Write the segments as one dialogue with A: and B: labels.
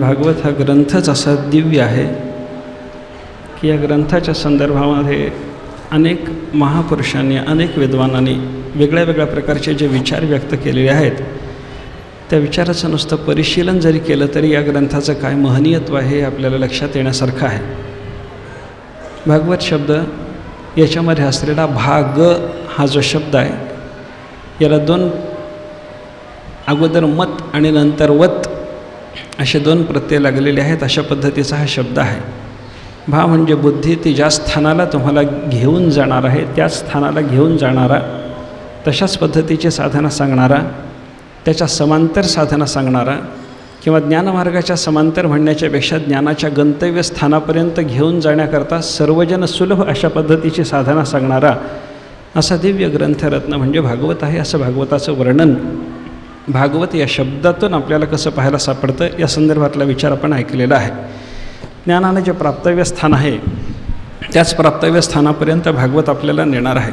A: भागवत हा ग्रंथच असा दिव्य आहे की या ग्रंथाच्या संदर्भामध्ये अनेक महापुरुषांनी अनेक विद्वानांनी वेगळ्या वेगळ्या प्रकारचे जे विचार व्यक्त केलेले आहेत त्या विचाराचं नुसतं परिशीलन जरी केलं तरी या ग्रंथाचं काय महनीयत्व आहे हे आपल्याला लक्षात येण्यासारखं आहे. भागवत शब्द याच्यामध्ये असलेला भाग हा जो शब्द आहे याला दोन अगोदर मत आणि नंतर वत असे दोन प्रत्यय लागलेले आहेत. अशा पद्धतीचा हा शब्द आहे. भा म्हणजे बुद्धी, ती ज्या स्थानाला तुम्हाला घेऊन जाणार आहे त्याच स्थानाला घेऊन जाणारा, तशाच पद्धतीची साधना सांगणारा, त्याच्या समांतर साधना सांगणारा किंवा ज्ञानमार्गाच्या समांतर म्हणण्याच्यापेक्षा ज्ञानाच्या गंतव्य स्थानापर्यंत घेऊन जाण्याकरता सर्वजन सुलभ अशा पद्धतीची साधना सांगणारा असा दिव्य ग्रंथरत्न म्हणजे भागवत आहे. असं भागवताचं वर्णन भागवत या शब्दातून आपल्याला कसं पाहायला सापडतं या संदर्भातला विचार आपण ऐकलेला आहे. ज्ञानानं जे प्राप्तव्य स्थान आहे त्याच प्राप्तव्य स्थानापर्यंत भागवत आपल्याला नेणार आहे.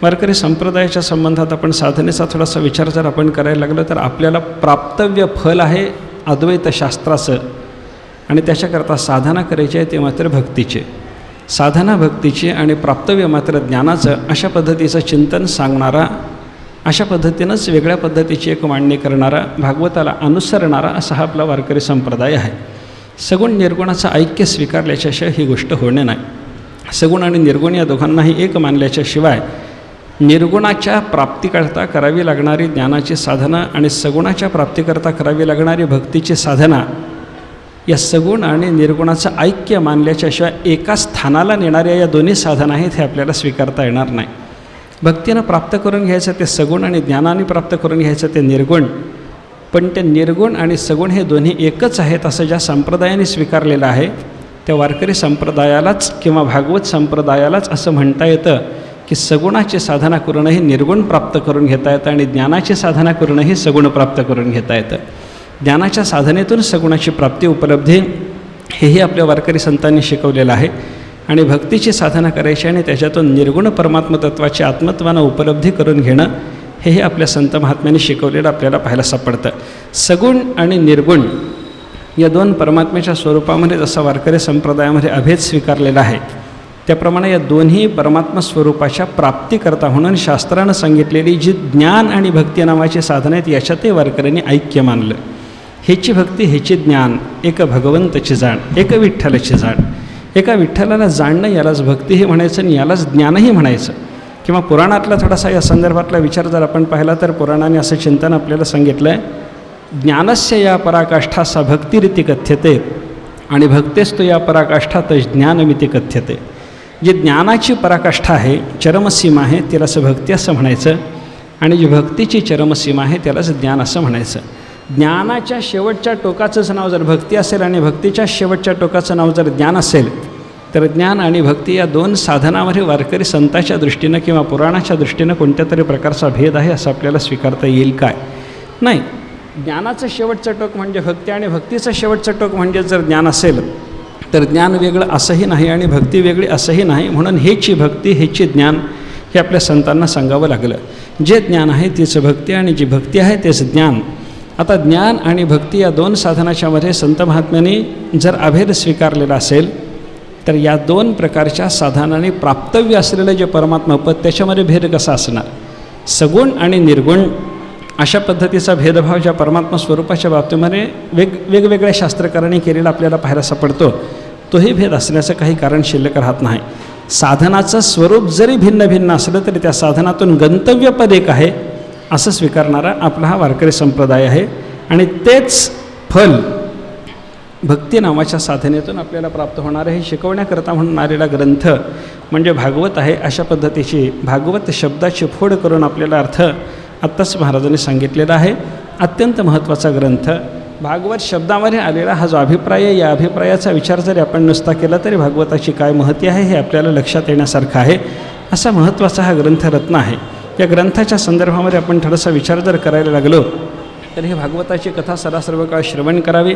A: वारकरी संप्रदायाच्या संबंधात आपण साधनेचा थोडासा विचार जर आपण करायला लागलो तर आपल्याला प्राप्तव्य फल आहे अद्वैत शास्त्राचं आणि त्याच्याकरता साधना करायची आहे ते मात्र भक्तीचे. साधना भक्तीची आणि प्राप्तव्य मात्र ज्ञानाचं अशा पद्धतीचं चिंतन सांगणारा, अशा पद्धतीनंच वेगळ्या पद्धतीची एक मांडणी करणारा, भागवताला अनुसरणारा असा हा आपला वारकरी संप्रदाय आहे. सगुण निर्गुणाचं ऐक्य स्वीकारल्याच्याशिवाय ही गोष्ट होणे नाही. सगुण आणि निर्गुण या दोघांनाही एक मानल्याच्या शिवाय निर्गुणाच्या प्राप्तीकरता करावी लागणारी ज्ञानाची साधना आणि सगुणाच्या प्राप्तीकरता करावी लागणारी भक्तीची साधना या सगुण आणि निर्गुणाचं ऐक्य मानल्याच्याशिवाय एका स्थानाला नेणाऱ्या या दोन्ही साधना आहेत हे आपल्याला स्वीकारता येणार नाही. भक्तीनं प्राप्त करून घ्यायचं ते सगुण आणि ज्ञानाने प्राप्त करून घ्यायचं ते निर्गुण, पण ते निर्गुण आणि सगुण हे दोन्ही एकच आहेत असं ज्या संप्रदायाने स्वीकारलेलं आहे त्या वारकरी संप्रदायालाच किंवा भागवत संप्रदायालाच असं म्हणता येतं की सगुणाची साधना करूनही निर्गुण प्राप्त करून घेता येतं आणि ज्ञानाची साधना करूनही सगुण प्राप्त करून घेता येतं. ज्ञानाच्या साधनेतून सगुणाची प्राप्ती उपलब्धी हेही आपल्या वारकरी संतांनी शिकवलेलं आहे आणि भक्तीची साधना करायची आणि त्याच्यातून निर्गुण परमात्मतत्वाची आत्मत्वानं उपलब्धी करून घेणं हेही आपल्या संत महात्म्यांनी शिकवलेलं आपल्याला पाहायला सापडतं. सगुण आणि निर्गुण या दोन परमात्म्याच्या स्वरूपामध्ये जसा वारकरी संप्रदायामध्ये अभेद स्वीकारलेला आहे त्याप्रमाणे या दोन्ही परमात्मा स्वरूपाच्या प्राप्तीकरता म्हणून शास्त्रानं सांगितलेली जी ज्ञान आणि भक्ती नावाची साधनं आहेत याच्यातही वारकऱ्यांनी ऐक्य मानलं. हेची भक्ती हेची ज्ञान, एक भगवंताची जाण, एक विठ्ठलाची जाण. एका विठ्ठलाला जाणणं यालाच भक्ती हे म्हणायचं आणि यालाच ज्ञानही म्हणायचं. किंवा पुराणातला थोडासा या संदर्भातला विचार जर आपण पाहिला तर पुराणाने असं चिंतन आपल्याला सांगितलं आहे, ज्ञानस्य या पराकाष्ठा सा भक्तिरिती कथ्यते आणि भक्तेस्तु या पराकाष्ठा तज ज्ञानमिती कथ्यते. जी ज्ञानाची पराकाष्ठा आहे, चरमसीमा आहे, त्यालाच भक्ती असं म्हणायचं आणि जी भक्तीची चरमसीमा आहे त्यालाच ज्ञान असं म्हणायचं. ज्ञानाच्या शेवटच्या टोकाचंच नाव जर भक्ती असेल आणि भक्तीच्या शेवटच्या टोकाचं नाव जर ज्ञान असेल तर ज्ञान आणि भक्ती या दोन साधनामध्ये वारकरी संतांच्या दृष्टीनं किंवा पुराणाच्या दृष्टीनं कोणत्या तरी प्रकारचा भेद आहे असं आपल्याला स्वीकारता येईल काय? नाही. ज्ञानाचं शेवटचं टोक म्हणजे भक्ती आणि भक्तीचं शेवटचं टोक म्हणजे जर ज्ञान असेल तर ज्ञान वेगळं असंही नाही आणि भक्ती वेगळी असंही नाही. म्हणून हेची भक्ती हेची ज्ञान हे आपल्या संतांना सांगावं लागलं. जे ज्ञान आहे तीच भक्ती आणि जी भक्ती आहे तेच ज्ञान. आता ज्ञान आणि भक्ती या दोन साधनाच्यामध्ये संत महात्म्यांनी जर अभेद स्वीकारलेला असेल तर या दोन प्रकारच्या साधनांनी प्राप्तव्य असलेलं जे परमात्मापद त्याच्यामध्ये भेद कसा असणार? सगुण आणि निर्गुण अशा पद्धतीचा भेदभाव ज्या परमात्मा स्वरूपाच्या बाबतीमध्ये वेगवेगळ्या शास्त्रकारांनी केलेला आपल्याला पाहायला सापडतो. तोही भेद असण्याचं काही कारण शिल्लक राहत नाही. साधनाचं स्वरूप जरी भिन्न भिन्न असलं तरी त्या साधनातून गंतव्यपद एक आहे असं स्वीकारणारा आपला हा वारकरी संप्रदाय आहे आणि तेच फल भक्ती नावाच्या साधनेतून आपल्याला प्राप्त होणार हे शिकवण्याकरता म्हणून आलेला ग्रंथ म्हणजे भागवत आहे. अशा पद्धतीची भागवत शब्दाची फोड करून आपल्याला अर्थ आत्ताच महाराजांनी सांगितलेला आहे. अत्यंत महत्त्वाचा ग्रंथ. भागवत शब्दामध्ये आलेला हा जो अभिप्राय आहे या अभिप्रायाचा विचार जरी आपण नुसता केला तरी भागवताची काय महती आहे हे आपल्याला लक्षात येण्यासारखं आहे. असा महत्त्वाचा हा ग्रंथरत्न आहे. या ग्रंथाच्या संदर्भामध्ये आपण थोडासा विचार जर करायला लागलो तर ही भागवताची कथा सर्व काळ श्रवण करावी.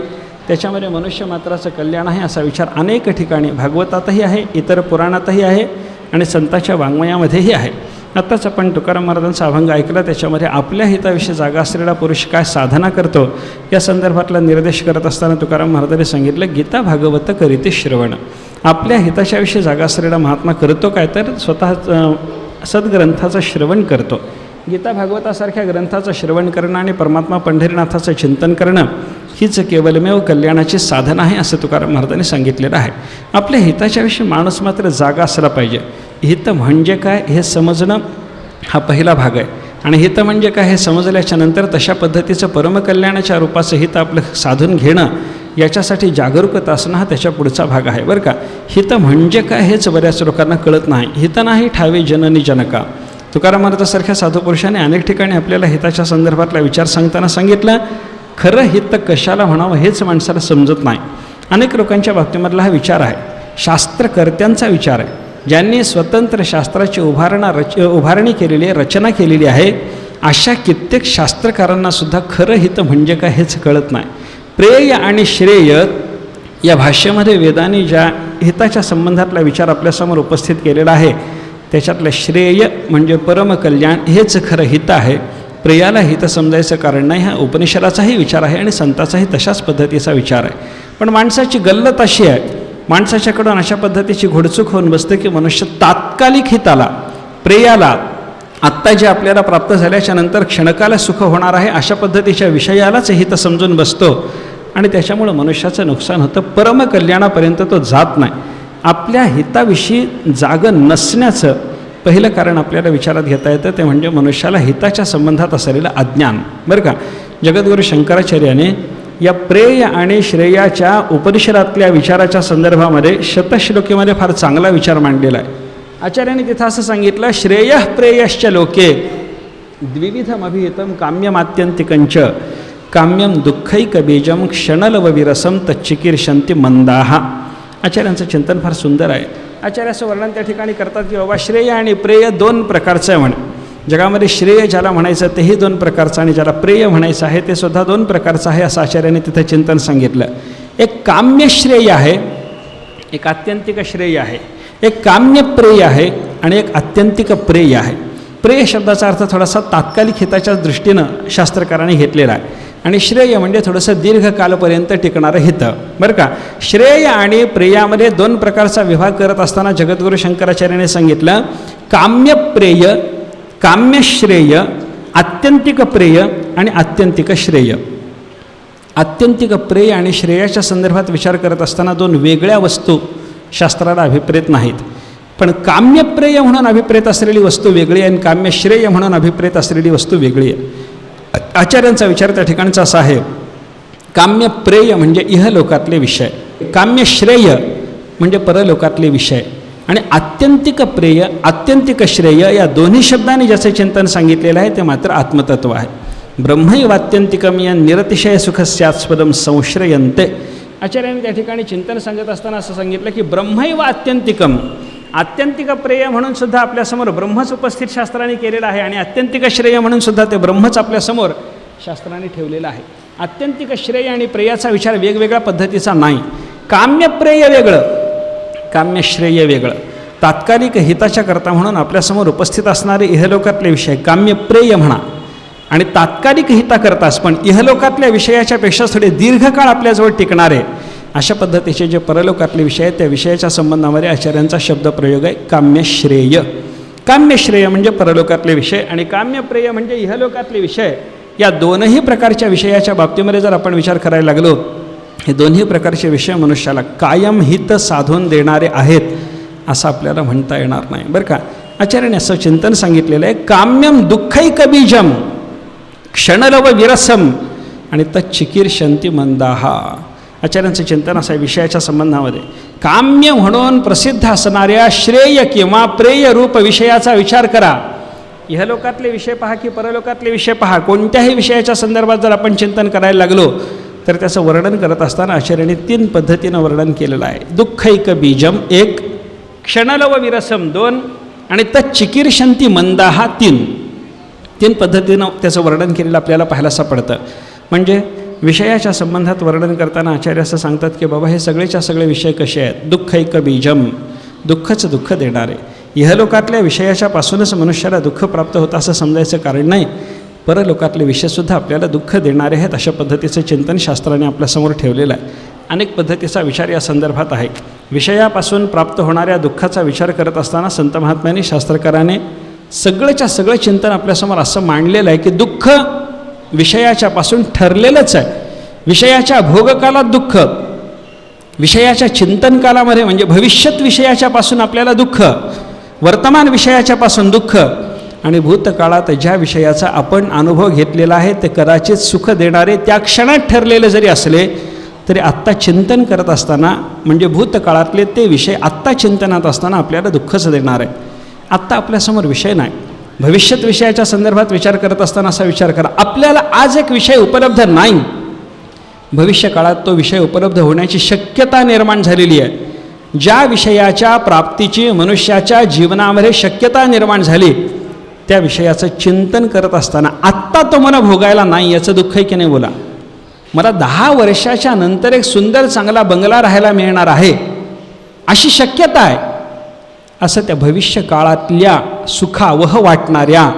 A: त्याच्यामध्ये मनुष्य मात्राचं कल्याण आहे असा विचार अनेक ठिकाणी भागवतातही आहे, इतर पुराणातही आहे आणि संतांच्या वाङ्मयामध्येही आहे. आत्ताच आपण तुकाराम महाराजांचा अभंग ऐकला, त्याच्यामध्ये आपल्या हिताविषयी जागा असलेला पुरुष काय साधना करतो या संदर्भातला निर्देश करत असताना तुकाराम महाराजांनी सांगितलं, गीता भागवत करीते श्रवण. आपल्या हिताच्या विषयी जागा असलेला महात्मा करतो काय, तर स्वतः सद्ग्रंथाचं श्रवण करतो. गीता भागवतासारख्या ग्रंथाचं श्रवण करणं आणि परमात्मा पंढरीनाथाचं चिंतन करणं हीच केवलमेव कल्याणाची साधना आहे, असं तुकाराम महाराजांनी सांगितलेलं आहे. आपल्या हिताच्या विषयी माणूस मात्र जागा असला पाहिजे. हित म्हणजे काय हे समजणं हा पहिला भाग आहे, आणि हित म्हणजे काय हे समजल्याच्या नंतर तशा पद्धतीचं परमकल्याणाच्या रूपाचं हित आपलं साधून घेणं, याच्यासाठी जागरूकता असणं हा त्याच्या पुढचा भाग आहे बरं का. हित म्हणजे काय हेच बऱ्याच लोकांना कळत नाही. हित नाही ठावे जननी जनका. तुकाराम महाराजांसारख्या साधू पुरुषांनी अनेक ठिकाणी आपल्याला हिताच्या संदर्भातला विचार सांगताना सांगितलं, खरं हित कशाला म्हणावं हेच माणसाला समजत नाही. अनेक लोकांच्या बाबतीमधला हा विचार आहे, शास्त्रकर्त्यांचा विचार आहे, ज्यांनी स्वतंत्र शास्त्राची उभारणी केलेली आहे, रचना केलेली आहे. अशा कित्येक शास्त्रकारांनासुद्धा खरं हित म्हणजे काय हेच कळत नाही. प्रेय आणि श्रेय या भाष्यामध्ये वेदांनी ज्या हिताच्या संबंधातला विचार आपल्यासमोर उपस्थित केलेला आहे, त्याच्यातलं श्रेय म्हणजे परमकल्याण हेच खरं हित आहे. प्रियाला हित समजायचं कारण नाही, हा उपनिषदाचाही विचार आहे आणि संतांचाही तशाच पद्धतीचा विचार आहे. पण माणसाची गल्लत अशी आहे, माणसाच्याकडून अशा पद्धतीची घोडचूक होऊन बसते की मनुष्य तात्कालिक हिताला, प्रेयाला, आत्ता जे आपल्याला प्राप्त झाल्याच्या नंतर क्षणकाला सुख होणार आहे अशा पद्धतीच्या विषयालाच हित समजून बसतो, आणि त्याच्यामुळं मनुष्याचं नुकसान होतं. परमकल्याणापर्यंत तो जात नाही. आपल्या हिताविषयी जागं नसण्याचं पहिलं कारण आपल्याला विचारात घेता येतं, ते म्हणजे मनुष्याला हिताच्या संबंधात असलेलं अज्ञान बरं का. जगद्गुरू शंकराचार्याने या प्रेय आणि श्रेयाच्या उपनिषदातल्या विचाराच्या संदर्भामध्ये शतश्लोकीमध्ये फार चांगला विचार मांडलेला आहे. आचार्याने तिथं असं सांगितलं, श्रेय प्रेयश्च लोके द्विविधमभिहितं काम्यमात्यंतिकंच काम्यम दुःखैकबीजम क्षणलवविरसम तच्चिकीर्षन्ति मंदाः. आचार्यांचं चिंतन फार सुंदर आहे. आचार्याचं वर्णन त्या ठिकाणी करतात की बाबा श्रेय आणि प्रेय दोन प्रकारचं आहे म्हणे. जगामध्ये श्रेय ज्याला म्हणायचं तेही दोन प्रकारचं, आणि ज्याला प्रेय म्हणायचं आहे ते सुद्धा दोन प्रकारचं आहे, असं आचार्याने तिथं चिंतन सांगितलं. एक काम्य श्रेय आहे, एक आत्यंतिक श्रेय आहे. एक काम्य प्रेय आहे आणि एक आत्यंतिक प्रेय आहे. प्रेय शब्दाचा अर्थ थोडासा तात्कालिक हिताच्या दृष्टीनं शास्त्रकारांनी घेतलेला आहे, आणि श्रेय म्हणजे थोडंसं दीर्घकालपर्यंत टिकणारं हित बरं का. श्रेय आणि प्रेयामध्ये दोन प्रकारचा विभाग करत असताना जगद्गुरू शंकराचार्याने सांगितलं, काम्यप्रेय, काम्यश्रेय, आत्यंतिक प्रेय आणि आत्यंतिक श्रेय. आत्यंतिक प्रेय आणि श्रेयाच्या संदर्भात विचार करत असताना दोन वेगळ्या वस्तू शास्त्राला अभिप्रेत नाहीत, पण काम्यप्रेय म्हणून अभिप्रेत असलेली वस्तू वेगळी आहे आणि काम्यश्रेय म्हणून अभिप्रेत असलेली वस्तू वेगळी आहे. आचार्यांचा विचार त्या ठिकाणचा असा आहे, काम्यप्रेय म्हणजे इहलोकातले विषय, काम्यश्रेय म्हणजे परलोकातले विषय, आणि आत्यंतिक प्रेय, आत्यंतिक श्रेय या दोन्ही शब्दांनी ज्याचे चिंतन सांगितलेलं आहे ते मात्र आत्मतत्व आहे. ब्रह्मैवात्यंतिकम या निरतिशय सुखस्यास्पदम संश्रयन्ते. आचार्यांनी त्या ठिकाणी चिंतन सांगत असताना असं सांगितलं की ब्रह्मैव आत्यंतिकम, आत्यंतिक प्रेय म्हणून सुद्धा आपल्यासमोर ब्रह्मच उपस्थित शास्त्राने केलेलं आहे, आणि आत्यंतिक श्रेय म्हणून सुद्धा ते ब्रह्मच आपल्यासमोर शास्त्राने ठेवलेलं आहे. आत्यंतिक श्रेय आणि प्रेयाचा विचार वेगवेगळ्या पद्धतीचा नाही. काम्यप्रेय वेगळं, काम्यश्रेय वेगळं. तात्कालिक हिताच्या करता म्हणून आपल्यासमोर उपस्थित असणारे इहलोकातले विषय काम्यप्रेय म्हणा, आणि तात्कालिक हिताकरताच पण इहलोकातल्या विषयाच्या पेक्षा थोडे दीर्घकाळ आपल्याजवळ टिकणारे अशा पद्धतीचे जे परलोकातले विषय आहेत त्या विषयाच्या संबंधामध्ये आचार्यांचा शब्दप्रयोग आहे काम्यश्रेय. काम्यश्रेय म्हणजे परलोकातले विषय आणि काम्यप्रेय म्हणजे इहलोकातले विषय. या दोनही प्रकारच्या विषयाच्या बाबतीमध्ये जर आपण विचार करायला लागलो, हे दोन्ही प्रकारचे विषय मनुष्याला कायम हित साधून देणारे आहेत असं आपल्याला म्हणता येणार नाही बरं का. आचार्याने असं चिंतन सांगितलेलं आहे, काम्यम दुःखैकबीजम क्षणलव विरसम आणि तच्चिकीर्षन्ति मंदाः. आचार्यांचं चिंतन असं आहे विषयाच्या संबंधामध्ये, काम्य म्हणून प्रसिद्ध असणाऱ्या श्रेय किंवा प्रेय रूप विषयाचा विचार करा. इहलोकातले विषय पहा की परलोकातले विषय पहा, कोणत्याही विषयाच्या संदर्भात जर आपण चिंतन करायला लागलो तर त्याचं वर्णन करत असताना आचार्यांनी तीन पद्धतीनं वर्णन केलेलं आहे. दुःखैक बीजम एक, क्षणलव विरसम दोन, आणि तच्चिकीर्षन्ति मंदाः तीन पद्धतीनं त्याचं वर्णन केलेलं आपल्याला पाहायला सापडतं. म्हणजे विषयाच्या संबंधात वर्णन करताना आचार्य असं सांगतात की बाबा हे सगळेच्या सगळे विषय कसे आहेत, दुःखैक बीजम दुःखच दुःख देणारे, इहलोकातल्या विषयाच्यापासूनच मनुष्याला दुःख प्राप्त होतं असं समजायचं कारण नाही. परलोकातले विषयसुद्धा आपल्याला दुःख देणारे आहेत. अशा पद्धतीचं चिंतन शास्त्राने आपल्यासमोर ठेवलेलं आहे. अनेक पद्धतीचा विचार या संदर्भात आहे. विषयापासून प्राप्त होणाऱ्या दुःखाचा विचार करत असताना संत महात्म्यांनी, शास्त्रकाराने सगळंच्या सगळं चिंतन आपल्यासमोर असं मांडलेलं आहे की दुःख विषयाच्यापासून ठरलेलंच आहे. विषयाच्या भोगकालात दुःख, विषयाच्या चिंतनकालामध्ये म्हणजे भविष्यत विषयाच्यापासून आपल्याला दुःख, वर्तमान विषयाच्यापासून दुःख आणि भूतकाळात ज्या विषयाचा आपण अनुभव घेतलेला आहे ते कदाचित सुख देणारे त्या क्षणात ठरलेले जरी असले तरी आत्ता चिंतन करत असताना म्हणजे भूतकाळातले ते विषय आत्ता चिंतनात असताना आपल्याला दुःखच देणार आहे. आत्ता आपल्यासमोर विषय नाही. भविष्यत विषयाच्या संदर्भात विचार करत असताना असा विचार करा, आपल्याला आज एक विषय उपलब्ध नाही, भविष्यकाळात तो विषय उपलब्ध होण्याची शक्यता निर्माण झालेली आहे. ज्या विषयाच्या प्राप्तीची मनुष्याच्या जीवनामध्ये शक्यता निर्माण झाली त्या विषयाचं चिंतन करत असताना आत्ता तो मला भोगायला नाही याचं दुःख आहे की नाही बोला. मला 10 वर्षाच्या नंतर एक सुंदर चांगला बंगला राहायला मिळणार आहे अशी शक्यता आहे. असं त्या भविष्यकाळातल्या सुखावह वाटणाऱ्या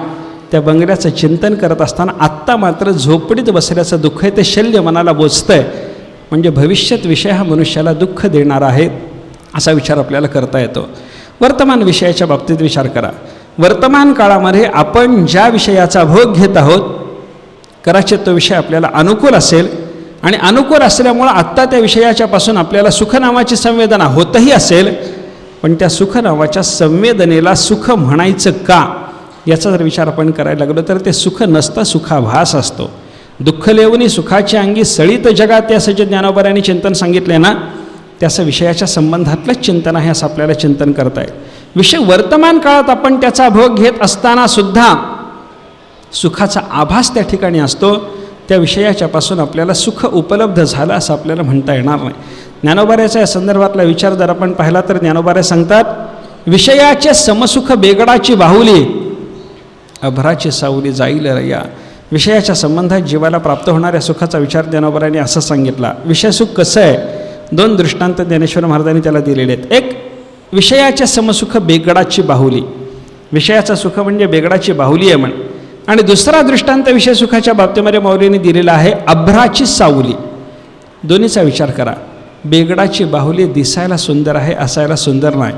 A: त्या बंगल्याचं चिंतन करत असताना आत्ता मात्र झोपडीत बसल्याचं दुःख आहे ते शल्य मनाला बोचतं आहे. म्हणजे भविष्यत विषय हा मनुष्याला दुःख देणारा आहे असा विचार आपल्याला करता येतो. वर्तमान विषयाच्या बाबतीत विचार करा. वर्तमान काळामध्ये आपण ज्या विषयाचा भोग घेत आहोत कदाचित तो विषय आपल्याला अनुकूल असेल आणि अनुकूल असल्यामुळं आत्ता त्या विषयाच्यापासून आपल्याला सुख नावाची संवेदना होतही असेल, पण त्या सुख नावाच्या संवेदनेला सुख म्हणायचं का याचा जर विचार आपण करायला लागलो तर ते सुख नसतं, सुखाभास असतो. दुःख लेवनी सुखाची अंगी सळीत जगात असं जे ज्ञानोबारांनी चिंतन सांगितले ना त्याचं विषयाच्या संबंधातलंच चिंतन आहे असं आपल्याला चिंतन करता येईल. विषय वर्तमान काळात आपण त्याचा भोग घेत असताना सुद्धा सुखाचा आभास त्या ठिकाणी असतो. त्या विषयाच्यापासून आपल्याला सुख उपलब्ध झालं असं आपल्याला म्हणता येणार नाही. ज्ञानोबाऱ्याचा या संदर्भातला विचार जर आपण पाहिला तर ज्ञानोबारे सांगतात, विषयाचे समसुख बेगडाची बाहुली अभराची सावली जाईल रया. विषयाच्या संबंधात जीवाला प्राप्त होणाऱ्या सुखाचा विचार ज्ञानोबारांनी असं सांगितला. विषयसुख कसं आहे, 2 दृष्टांत ज्ञानेश्वर महाराजांनी त्याला दिलेले आहेत. एक, विषयाचे समसुख बेगडाची बाहुली, विषयाचं सुख म्हणजे बेगडाची बाहुली आहे म्हण. आणि दुसरा दृष्टांत विषय सुखाच्या बाबतीमध्ये माऊलींनी दिलेला आहे अभ्राची सावली. दोन्हीचा विचार करा. बेगडाची बाहुली दिसायला सुंदर आहे, असायला सुंदर नाही.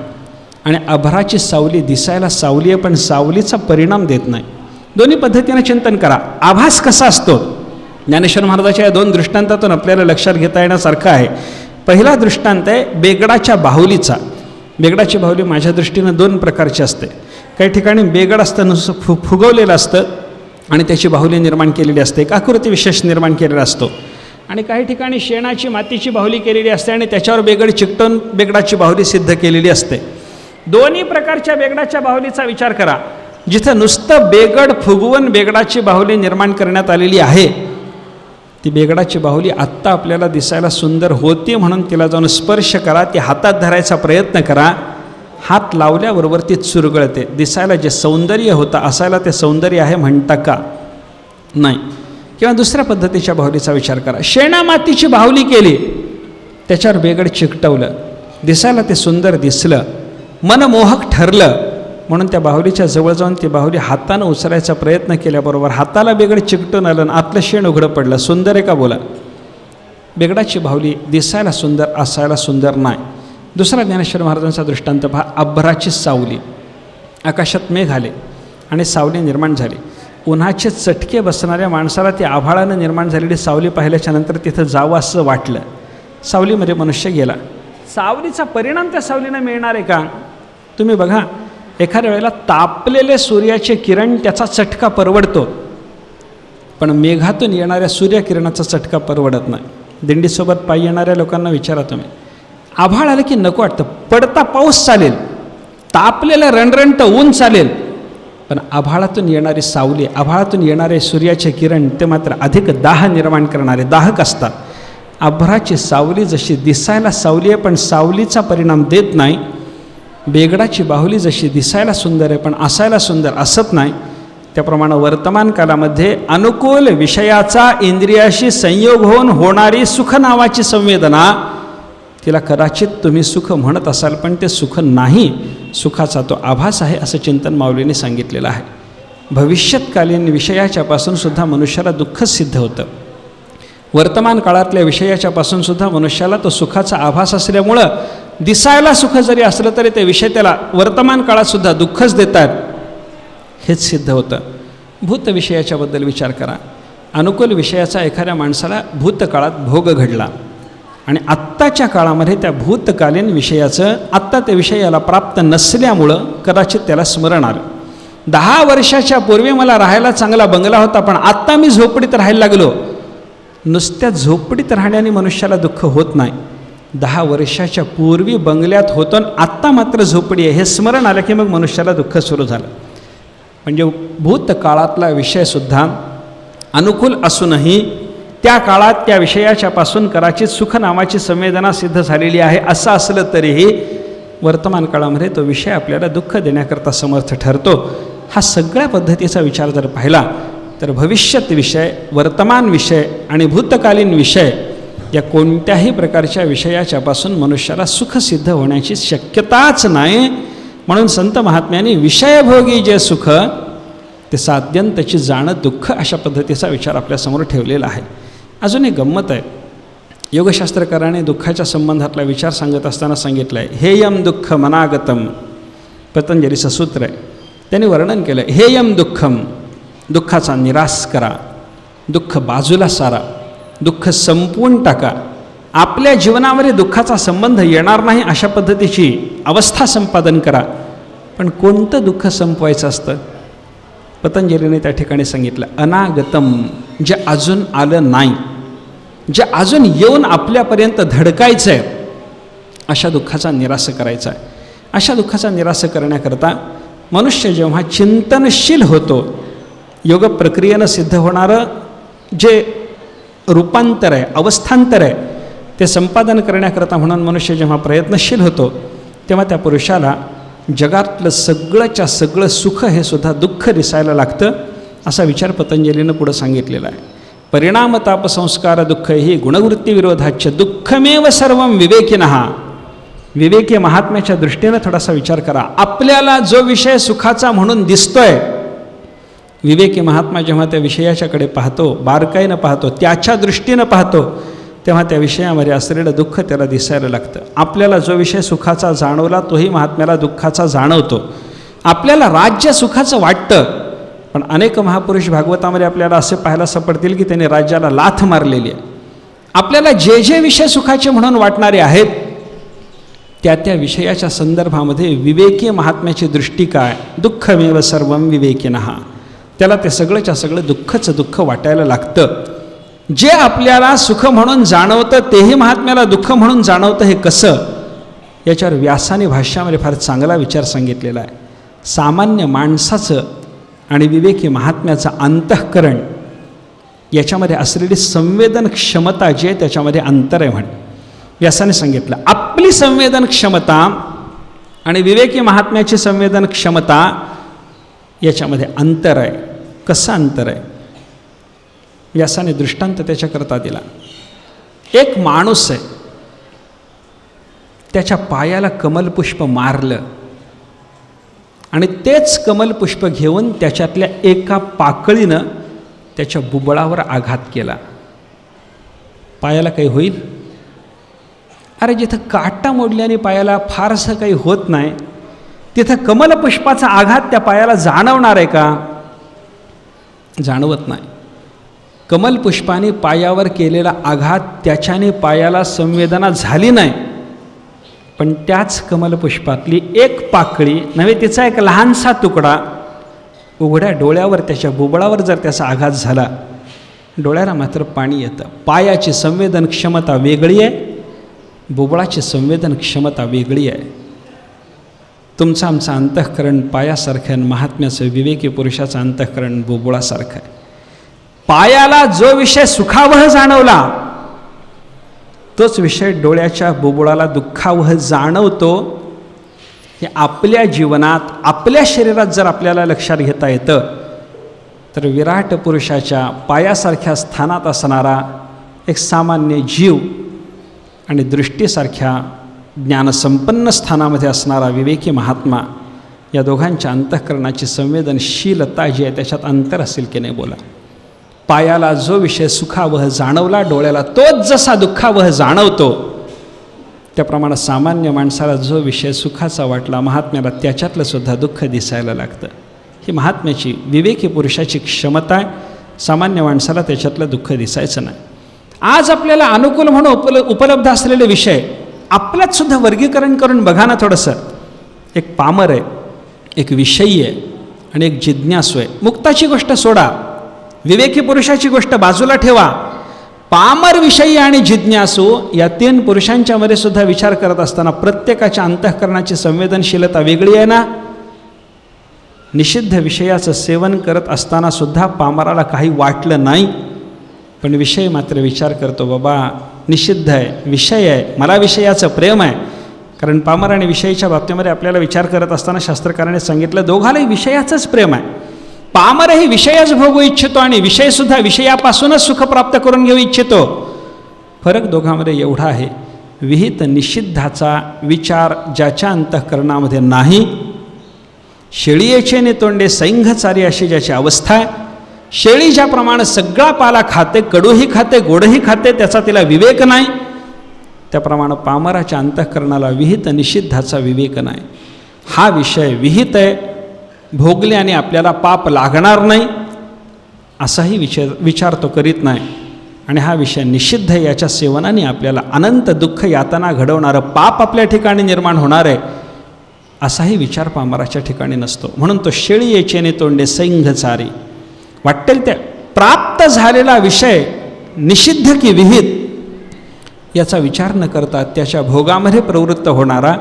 A: आणि अभ्राची सावली दिसायला सावली आहे पण सावलीचा परिणाम देत नाही. दोन्ही पद्धतीने चिंतन करा. आभास कसा असतो ज्ञानेश्वर महाराजाच्या या 2 दृष्टांतातून आपल्याला लक्षात घेता येण्यासारखं आहे. पहिला दृष्टांत आहे बेगडाच्या बाहुलीचा. बेगडाची बाहुली माझ्या दृष्टीनं 2 प्रकारची असते. काही ठिकाणी बेगड असतं नुसतं फुगवलेलं असतं आणि त्याची बाहुली निर्माण केलेली असते, एक आकृती विशेष निर्माण केलेला असतो. आणि काही ठिकाणी शेणाची मातीची बाहुली केलेली असते आणि त्याच्यावर बेगड चिकटून बेगडाची बाहुली सिद्ध केलेली असते. दोन्ही प्रकारच्या बेगडाच्या बाहुलीचा विचार करा. जिथं नुसतं बेगड फुगवून बेगडाची बाहुली निर्माण करण्यात आलेली आहे ती बेगडाची बाहुली आत्ता आपल्याला दिसायला सुंदर होती म्हणून तिला जाऊन स्पर्श करा, ती हातात धरायचा प्रयत्न करा. हात लावल्याबरोबर ती चुरगळते. दिसायला जे सौंदर्य होतं असायला ते सौंदर्य आहे म्हणता का नाही. किंवा दुसऱ्या पद्धतीच्या बाहुलीचा विचार करा. शेणा मातीची बाहुली केली, त्याच्यावर बेगड चिकटवलं, दिसायला ते सुंदर दिसलं, मनमोहक ठरलं म्हणून त्या बाहुलीच्या जवळ जाऊन ती बाहुली हातानं उचलायचा प्रयत्न केल्याबरोबर हाताला बेगड चिकटून आलं, आतलं शेण उघडं पडलं. सुंदर आहे का बोला. बेगडाची बाहुली दिसायला सुंदर, असायला सुंदर नाही. दुसरा ज्ञानेश्वर महाराजांचा दृष्टांत पहा. अभ्राची सावली. आकाशात मेघ आले आणि सावली निर्माण झाली. उन्हाचे चटके बसणाऱ्या माणसाला ती आभाळानं निर्माण झालेली सावली पाहिल्याच्या नंतर तिथं जावं असं वाटलं. सावलीमध्ये मनुष्य गेला. सावलीचा परिणाम त्या सावलीनं मिळणार आहे का. तुम्ही बघा, एखाद्या वेळेला तापलेले सूर्याचे किरण त्याचा चटका परवडतो, पण मेघातून येणाऱ्या सूर्यकिरणाचा चटका परवडत नाही. दिंडीसोबत पायी येणाऱ्या लोकांना विचारा तुम्ही. आभाळ आलं की नको वाटतं, पडता पाऊस चालेल, तापलेलं रणरणतं ऊन चालेल, पण आभाळातून येणारी सावली, आभाळातून येणारे सूर्याचे किरण ते मात्र अधिक दाह निर्माण करणारे, दाहक असतात. अभ्राची सावली जशी दिसायला सावली आहे पण सावलीचा परिणाम देत नाही, बेगडाची बाहुली जशी दिसायला सुंदर आहे पण असायला सुंदर असत नाही, त्याप्रमाणे वर्तमान कालामध्ये अनुकूल विषयाचा इंद्रियाशी संयोग होऊन होणारी सुख नावाची संवेदना तिला कदाचित तुम्ही सुख म्हणत असाल, पण ते सुख नाही, सुखाचा तो आभास आहे, असं चिंतन माऊलीने सांगितलेलं आहे. भविष्यत्कालीन विषयाच्यापासूनसुद्धा मनुष्याला दुःखच सिद्ध होतं. वर्तमान काळातल्या विषयाच्यापासूनसुद्धा मनुष्याला तो सुखाचा आभास असल्यामुळं दिसायला सुख जरी असलं तरी ते विषय त्याला वर्तमान काळातसुद्धा दुःखच देतात, हेच सिद्ध होतं. भूत विषयाच्याबद्दल विचार करा. अनुकूल विषयाचा एखाद्या माणसाला भूतकाळात भोग घडला आणि आत्ताच्या काळामध्ये त्या भूतकालीन विषयाचं आत्ता त्या विषयाला प्राप्त नसल्यामुळं कदाचित त्याला स्मरण आलं. 10 वर्षाच्या पूर्वी मला राहायला चांगला बंगला होता, पण आत्ता मी झोपडीत राहायला लागलो. नुसत्या झोपडीत राहण्याने मनुष्याला दुःख होत नाही. 10 वर्षाच्या पूर्वी बंगल्यात होतो आणि आत्ता मात्र झोपडी आहे हे स्मरण आलं की मग मनुष्याला दुःख सुरू झालं. म्हणजे भूतकाळातला विषयसुद्धा अनुकूल असूनही त्या काळात त्या विषयाच्यापासून कदाचित सुख नावाची संवेदना सिद्ध झालेली आहे. असं असलं तरीही वर्तमान काळामध्ये तो विषय आपल्याला दुःख देण्याकरता समर्थ ठरतो. हा सगळ्या पद्धतीचा विचार जर पाहिला तर भविष्यत विषय, वर्तमान विषय आणि भूतकालीन विषय या कोणत्याही प्रकारच्या विषयाच्यापासून मनुष्याला सुख सिद्ध होण्याची शक्यताच नाही. म्हणून संत महात्म्यांनी विषयभोगी जे सुख ते साध्यंतची जाणं दुःख अशा पद्धतीचा विचार आपल्यासमोर ठेवलेला आहे. अजून एक गंमत आहे. योगशास्त्रकाराने दुःखाच्या संबंधातला विचार सांगत असताना सांगितलं आहे, हेयम दुःख मनागतम, पतंजलीचं सूत्र आहे. त्यांनी वर्णन केलं, हेयम दुःखम, दुःखाचा निराश करा, दुःख बाजूला सारा, दुःख संपवून टाका, आपल्या जीवनामध्ये दुःखाचा संबंध येणार नाही अशा पद्धतीची अवस्था संपादन करा. पण कोणतं दुःख संपवायचं असतं? पतंजलीने त्या ठिकाणी सांगितलं, अनागतम, जे अजून आलं नाही, जे अजून येऊन आपल्यापर्यंत धडकायचं आहे, अशा दुःखाचा निराश करायचा आहे. अशा दुःखाचा निराश करण्याकरता मनुष्य जेव्हा चिंतनशील होतो, योग प्रक्रियेनं सिद्ध होणारं जे रूपांतर आहे, अवस्थांतर आहे, ते संपादन करण्याकरता म्हणून मनुष्य जेव्हा प्रयत्नशील होतो तेव्हा त्या पुरुषाला जगातलं सगळंच्या सगळं सुख हे सुद्धा दुःख दिसायला लागतं. असा विचार पतंजलीनं पुढं सांगितलेला आहे. परिणाम ताप संस्कार दुःख ही गुणवृत्तीविरोधाच्य दुःखमेव सर्वं विवेकिनः. विवेकी महात्म्याच्या दृष्टीनं थोडासा विचार करा. आपल्याला जो विषय सुखाचा म्हणून दिसतोय, विवेकी महात्मा जेव्हा त्या विषयाच्याकडे पाहतो, बारकाईनं पाहतो, त्याच्या दृष्टीनं पाहतो, तेव्हा त्या विषयामध्ये असलेलं दुःख त्याला दिसायला लागतं. आपल्याला जो विषय सुखाचा जाणवला तोही महात्म्याला दुःखाचा जाणवतो. आपल्याला राज्य सुखाचं वाटतं, पण अनेक महापुरुष भागवतामध्ये आपल्याला असे पाहायला सापडतील की त्यांनी राज्याला लाथ मारलेली आहे. आपल्याला जे जे विषय सुखाचे म्हणून वाटणारे आहेत त्या त्या विषयाच्या संदर्भामध्ये विवेकी महात्म्याची दृष्टी काय? दुःखमेव सर्वं विवेकिनः. त्याला ते सगळंच्या सगळं दुःखचं दुःख वाटायला लागतं. जे आपल्याला सुख म्हणून जाणवतं तेही महात्म्याला दुःख म्हणून जाणवतं. हे कसं? याच्यावर व्यासाने भाष्यामध्ये फार चांगला विचार सांगितलेला आहे. सामान्य माणसाचं आणि विवेकी महात्म्याचं अंतःकरण याच्यामध्ये असलेली संवेदन क्षमता जी आहे त्याच्यामध्ये अंतर आहे म्हणे. व्यासाने सांगितलं, आपली संवेदन क्षमता आणि विवेकी महात्म्याची संवेदन क्षमता याच्यामध्ये अंतर आहे. कसं अंतर आहे? व्यासाने दृष्टांत त्याच्याकरता दिला. एक माणूस आहे, त्याच्या पायाला कमलपुष्प मारलं आणि तेच कमलपुष्प घेऊन त्याच्यातल्या एका पाकळीनं त्याच्या बुबळावर आघात केला. पायाला काही होईल? अरे जिथं काटा मोडल्याने पायाला फारसं काही होत नाही, तिथं कमलपुष्पाचा आघात त्या पायाला जाणवणार आहे का? जाणवत नाही. कमलपुष्पाने पायावर केलेला आघात त्याच्याने पायाला संवेदना झाली नाही, पण त्याच कमलपुष्पातली एक पाकळी नव्हे, तिचा एक लहानसा तुकडा उघड्या डोळ्यावर, त्याच्या बुबळावर जर त्याचा आघात झाला, डोळ्याला मात्र पाणी येतं. पायाची संवेदन क्षमता वेगळी आहे, बुबळाची संवेदन क्षमता वेगळी आहे. तुमचं आमचं अंतःकरण पायासारखं आहे, महात्म्याचं विवेकी पुरुषाचं अंतःकरण बुबुळासारखं आहे. पायाला जो विषय सुखावह जाणवला तोच विषय डोळ्याच्या बुबुळाला दुःखावह जाणवतो. हे आपल्या जीवनात, आपल्या शरीरात जर आपल्याला लक्षात घेता येतं तर विराट पुरुषाच्या पायासारख्या स्थानात असणारा एक सामान्य जीव आणि दृष्टीसारख्या ज्ञानसंपन्न स्थानामध्ये असणारा विवेकी महात्मा, या दोघांच्या अंतःकरणाची संवेदनशीलता जी आहे त्याच्यात अंतर असेल की नाही बोला. पायाला जो विषय सुखावह जाणवला, डोळ्याला तोच जसा दुःखावह जाणवतो, त्याप्रमाणे सामान्य माणसाला जो विषय सुखाचा वाटला, महात्म्याला त्याच्यातलं सुद्धा दुःख दिसायला लागतं. ही महात्म्याची, विवेकी पुरुषाची क्षमता आहे. सामान्य माणसाला त्याच्यातलं दुःख दिसायचं नाही. आज आपल्याला अनुकूल म्हणून उपलब्ध असलेले विषय आपल्यात सुद्धा वर्गीकरण करून बघा ना थोडंसं. एक पामर आहे, एक विषयी आहे आणि एक जिज्ञासू आहे. मुक्ताची गोष्ट सोडा, विवेकी पुरुषाची गोष्ट बाजूला ठेवा. पामर, विषयी आणि जिज्ञासू या 3 पुरुषांच्या मध्ये सुद्धा विचार करत असताना प्रत्येकाच्या अंतःकरणाची संवेदनशीलता वेगळी आहे ना. निषिद्ध विषयाचं सेवन करत असताना सुद्धा पामराला काही वाटलं नाही, पण विषय मात्र विचार करतो, बाबा निषिद्ध आहे, विषय आहे, मला विषयाचं प्रेम आहे. कारण पामर आणि विषयीच्या बाबतीमध्ये आपल्याला विचार करत असताना शास्त्रकाराने सांगितलं दोघालाही विषयाचंच प्रेम आहे. पामरही विषयच भोगू इच्छितो आणि विषयसुद्धा विषयापासूनच सुख प्राप्त करून घेऊ इच्छितो. फरक दोघांमध्ये एवढा आहे, विहित निषिद्धाचा विचार ज्याच्या अंतःकरणामध्ये नाही, शेळीयेचे ने तोंडे सैंघचारी अशी ज्याची अवस्था आहे. शेळी ज्याप्रमाणे सगळा पाला खाते, कडूही खाते, गोडही खाते, त्याचा तिला विवेक नाही, त्याप्रमाणे पामराच्या अंतःकरणाला विहित निषिद्धाचा विवेक नाही. हा विषय विहित आहे, भोगल्याने आपल्याला पाप लागणार नाही असाही विचार तो करीत नाही. आणि हा विषय निषिद्ध आहे, याच्या सेवनाने आपल्याला अनंत दुःख यातना घडवणारं पाप आपल्या ठिकाणी निर्माण होणार आहे असाही विचार पामराच्या ठिकाणी नसतो. म्हणून तो शेळी येचेने तोंडे सैंघचारी, वाटेल त्या प्राप्त झालेला विषय निषिद्ध की विहित याचा विचार न करता त्याच्या भोगामध्ये प्रवृत्त होणारा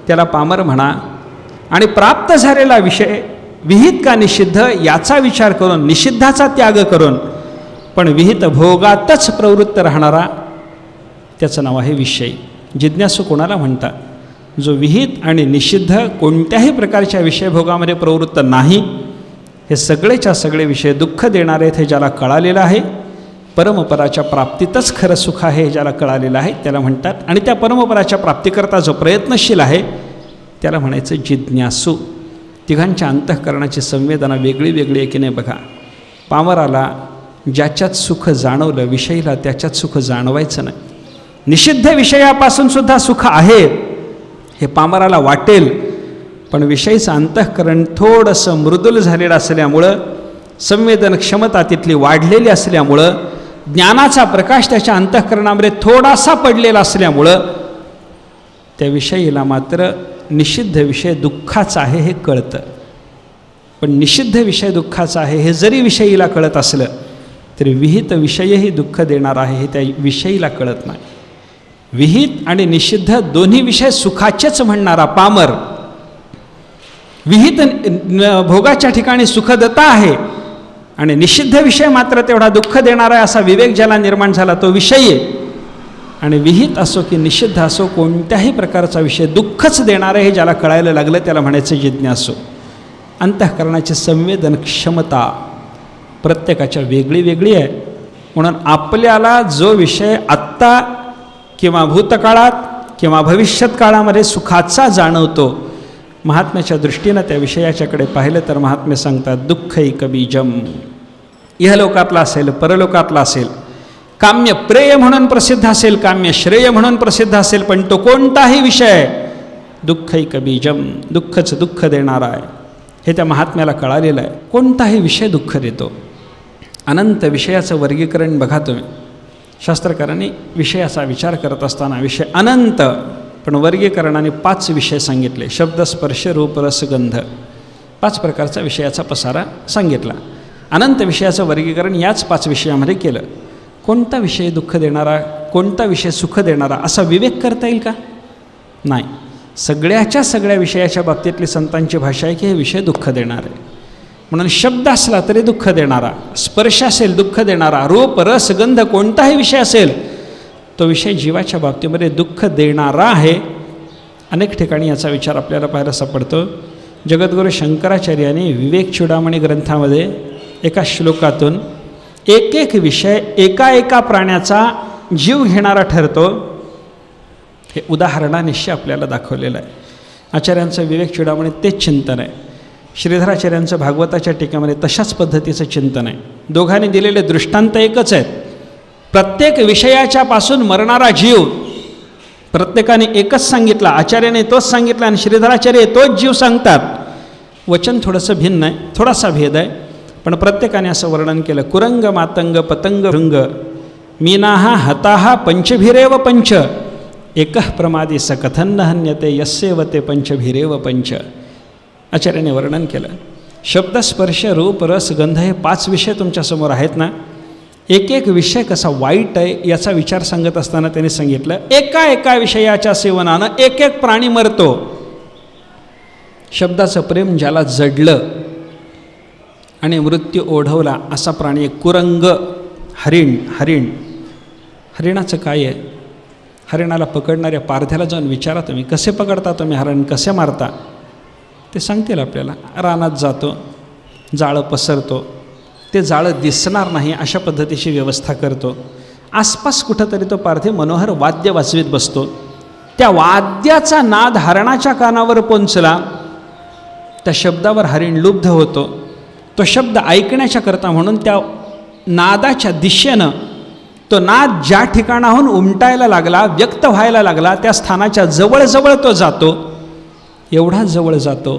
A: त्याला पामर म्हणा. आणि प्राप्त झालेला विषय विहित का निषिद्ध याचा विचार करून, निषिद्धाचा त्याग करून पण विहित भोगातच प्रवृत्त राहणारा, त्याचं नाव आहे विषयी. जिज्ञासू कोणाला म्हणतात? जो विहित आणि निषिद्ध कोणत्याही प्रकारच्या विषयभोगामध्ये प्रवृत्त नाही. हे सगळेच्या सगळे विषय दुःख देणारे हे ज्याला कळालेलं आहे, परमपराच्या प्राप्तीतच खरं सुख आहे हे ज्याला कळालेलं आहे त्याला म्हणतात. आणि त्या परमपराच्या प्राप्तीकरता जो प्रयत्नशील आहे त्याला म्हणायचं जिज्ञासू. तिघांच्या अंतःकरणाची संवेदना वेगळी वेगळी आहे की नाही बघा. पामराला ज्याच्यात सुख जाणवलं, विषयीला त्याच्यात सुख जाणवायचं नाही. निषिद्ध विषयापासून सुद्धा सुख आहे हे पामराला वाटेल, पण विषयीचं अंतःकरण थोडंसं मृदुल झालेलं असल्यामुळं, संवेदन क्षमता तिथली वाढलेली असल्यामुळं, ज्ञानाचा प्रकाश त्याच्या अंतःकरणामध्ये थोडासा पडलेला असल्यामुळं त्या विषयीला मात्र निषिद्ध विषय दुःखाचा आहे हे कळतं. पण निषिद्ध विषय दुःखाचा आहे हे जरी विषयीला कळत असलं तरी विहित विषयही दुःख देणार आहे हे त्या विषयीला कळत नाही. विहित आणि निषिद्ध दोन्ही विषय सुखाचेच म्हणणारा पामर, विहित भोगाच्या ठिकाणी सुखदता आहे आणि निषिद्ध विषय मात्र तेवढा दुःख देणारा आहे असा विवेक ज्याला निर्माण झाला तो विषयी आहे. आणि विहित असो की निषिद्ध असो कोणत्याही प्रकारचा विषय दुःखच देणार आहे हे ज्याला कळायला लागलं त्याला म्हणायचं जिज्ञासू. अंतःकरणाची संवेदन क्षमता प्रत्येकाच्या वेगळी वेगळी आहे. म्हणून आपल्याला जो विषय आत्ता किंवा भूतकाळात किंवा भविष्यत काळामध्ये सुखाचा जाणवतो, महात्म्याच्या दृष्टीनं त्या विषयाच्याकडे पाहिलं तर महात्मे सांगतात दुःखैक बीजम. इहलोकातला असेल, परलोकातला असेल, काम्य प्रेय म्हणून प्रसिद्ध असेल, काम्य श्रेय म्हणून प्रसिद्ध असेल, पण तो कोणताही विषय दुःखैक बीजम, दुःखच दुःख देणारा आहे हे त्या महात्म्याला कळालेलं आहे. कोणताही विषय दुःख देतो. अनंत विषयाचं वर्गीकरण बघा तुम्ही. शास्त्रकारांनी विषयाचा विचार करत असताना विषय अनंत, पण वर्गीकरणाने 5 विषय सांगितले. शब्द, स्पर्श, रूप, रस, गंध, 5 प्रकारचा विषयाचा पसारा सांगितला. अनंत विषयाचं वर्गीकरण याच 5 विषयामध्ये केलं. कोणता विषय दुःख देणारा, कोणता विषय सुख देणारा असा विवेक करता येईल का? नाही. सगळ्याच्या सगळ्या विषयाच्या बाबतीतली संतांची भाषा आहे की हे विषय दुःख देणार आहे. म्हणून शब्द असला तरी दुःख देणारा, स्पर्श असेल दुःख देणारा, रूप, रस, गंध कोणताही विषय असेल तो विषय जीवाच्या बाबतीमध्ये दुःख देणारा आहे. अनेक ठिकाणी याचा विचार आपल्याला पाहायला सापडतो. जगद्गुरू शंकराचार्यांनी विवेक चूडामणी ग्रंथामध्ये एका श्लोकातून एक एक विषय एका एका प्राण्याचा जीव घेणारा ठरतो हे उदाहरणानिशी आपल्याला दाखवलेलं आहे. आचार्यांचं विवेक चूडामणी तेच चिंतन आहे. श्रीधराचार्यांचं भागवताच्या टीकेमध्ये तशाच पद्धतीचं चिंतन आहे. दोघांनी दिलेले दृष्टांत एकच आहेत. प्रत्येक विषयाच्या पासून मरणारा जीव प्रत्येकाने एकच सांगितला. आचार्याने तोच सांगितला आणि श्रीधराचार्य तोच जीव सांगतात. वचन थोडंसं भिन्न आहे, थोडासा भेद आहे, पण प्रत्येकाने असं वर्णन केलं. कुरंग मातंग पतंग भृंग मीनाहा हताहा पंचभिरेव पंच एकः प्रमादी सकथन न हन्यते यस्येवते पंचभिरेव पंच. आचार्याने वर्णन केलं. शब्द स्पर्श रूप रस गंध हे 5 विषय तुमच्यासमोर आहेत ना. एक एक विषय कसा वाईट आहे याचा विचार सांगत असताना त्यांनी सांगितलं, एका एका विषयाच्या सेवनानं एक एक प्राणी मरतो. शब्दाचं प्रेम ज्याला जडलं आणि मृत्यू ओढवला असा प्राणी एक कुरंग. हरिणाचं काय आहे? हरिणाला पकडणाऱ्या पारध्याला जाऊन विचारा तुम्ही, कसे पकडता तुम्ही हरण, कसे मारता? ते सांगतील आपल्याला. रानात जातो, जाळं पसरतो, ते जाळं दिसणार नाही अशा पद्धतीची व्यवस्था करतो. आसपास कुठंतरी तो पारधी मनोहर वाद्य वाजवीत बसतो. त्या वाद्याचा नाद हरणाच्या कानावर पोंचला, त्या शब्दावर हरिण लुब्ध होतो. तो शब्द ऐकण्याच्या करता म्हणून त्या नादाच्या दिशेनं तो नाद ज्या ठिकाणाहून उमटायला लागला, व्यक्त व्हायला लागला, त्या स्थानाच्या जवळजवळ तो जातो. एवढा जवळ जातो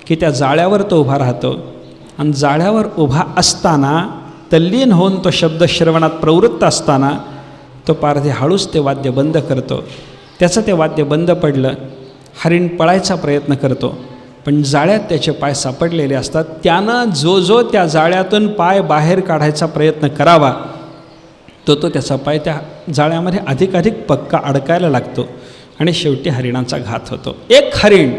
A: की त्या जाळ्यावर तो उभा राहतो. आणि जाळ्यावर उभा असताना तल्लीन होऊन तो शब्द श्रवणात प्रवृत्त असताना तो पारधी हळूच ते वाद्य बंद करतो. त्याचं ते वाद्य बंद पडलं. हरिण पळायचा प्रयत्न करतो, पण जाळ्यात त्याचे पाय सापडलेले असतात. त्यानं जो त्या जाळ्यातून पाय बाहेर काढायचा प्रयत्न करावा, तो त्याचा पाय त्या जाळ्यामध्ये अधिकाधिक पक्का अडकायला लागतो आणि शेवटी हरिणाचा घात होतो. एक हरिण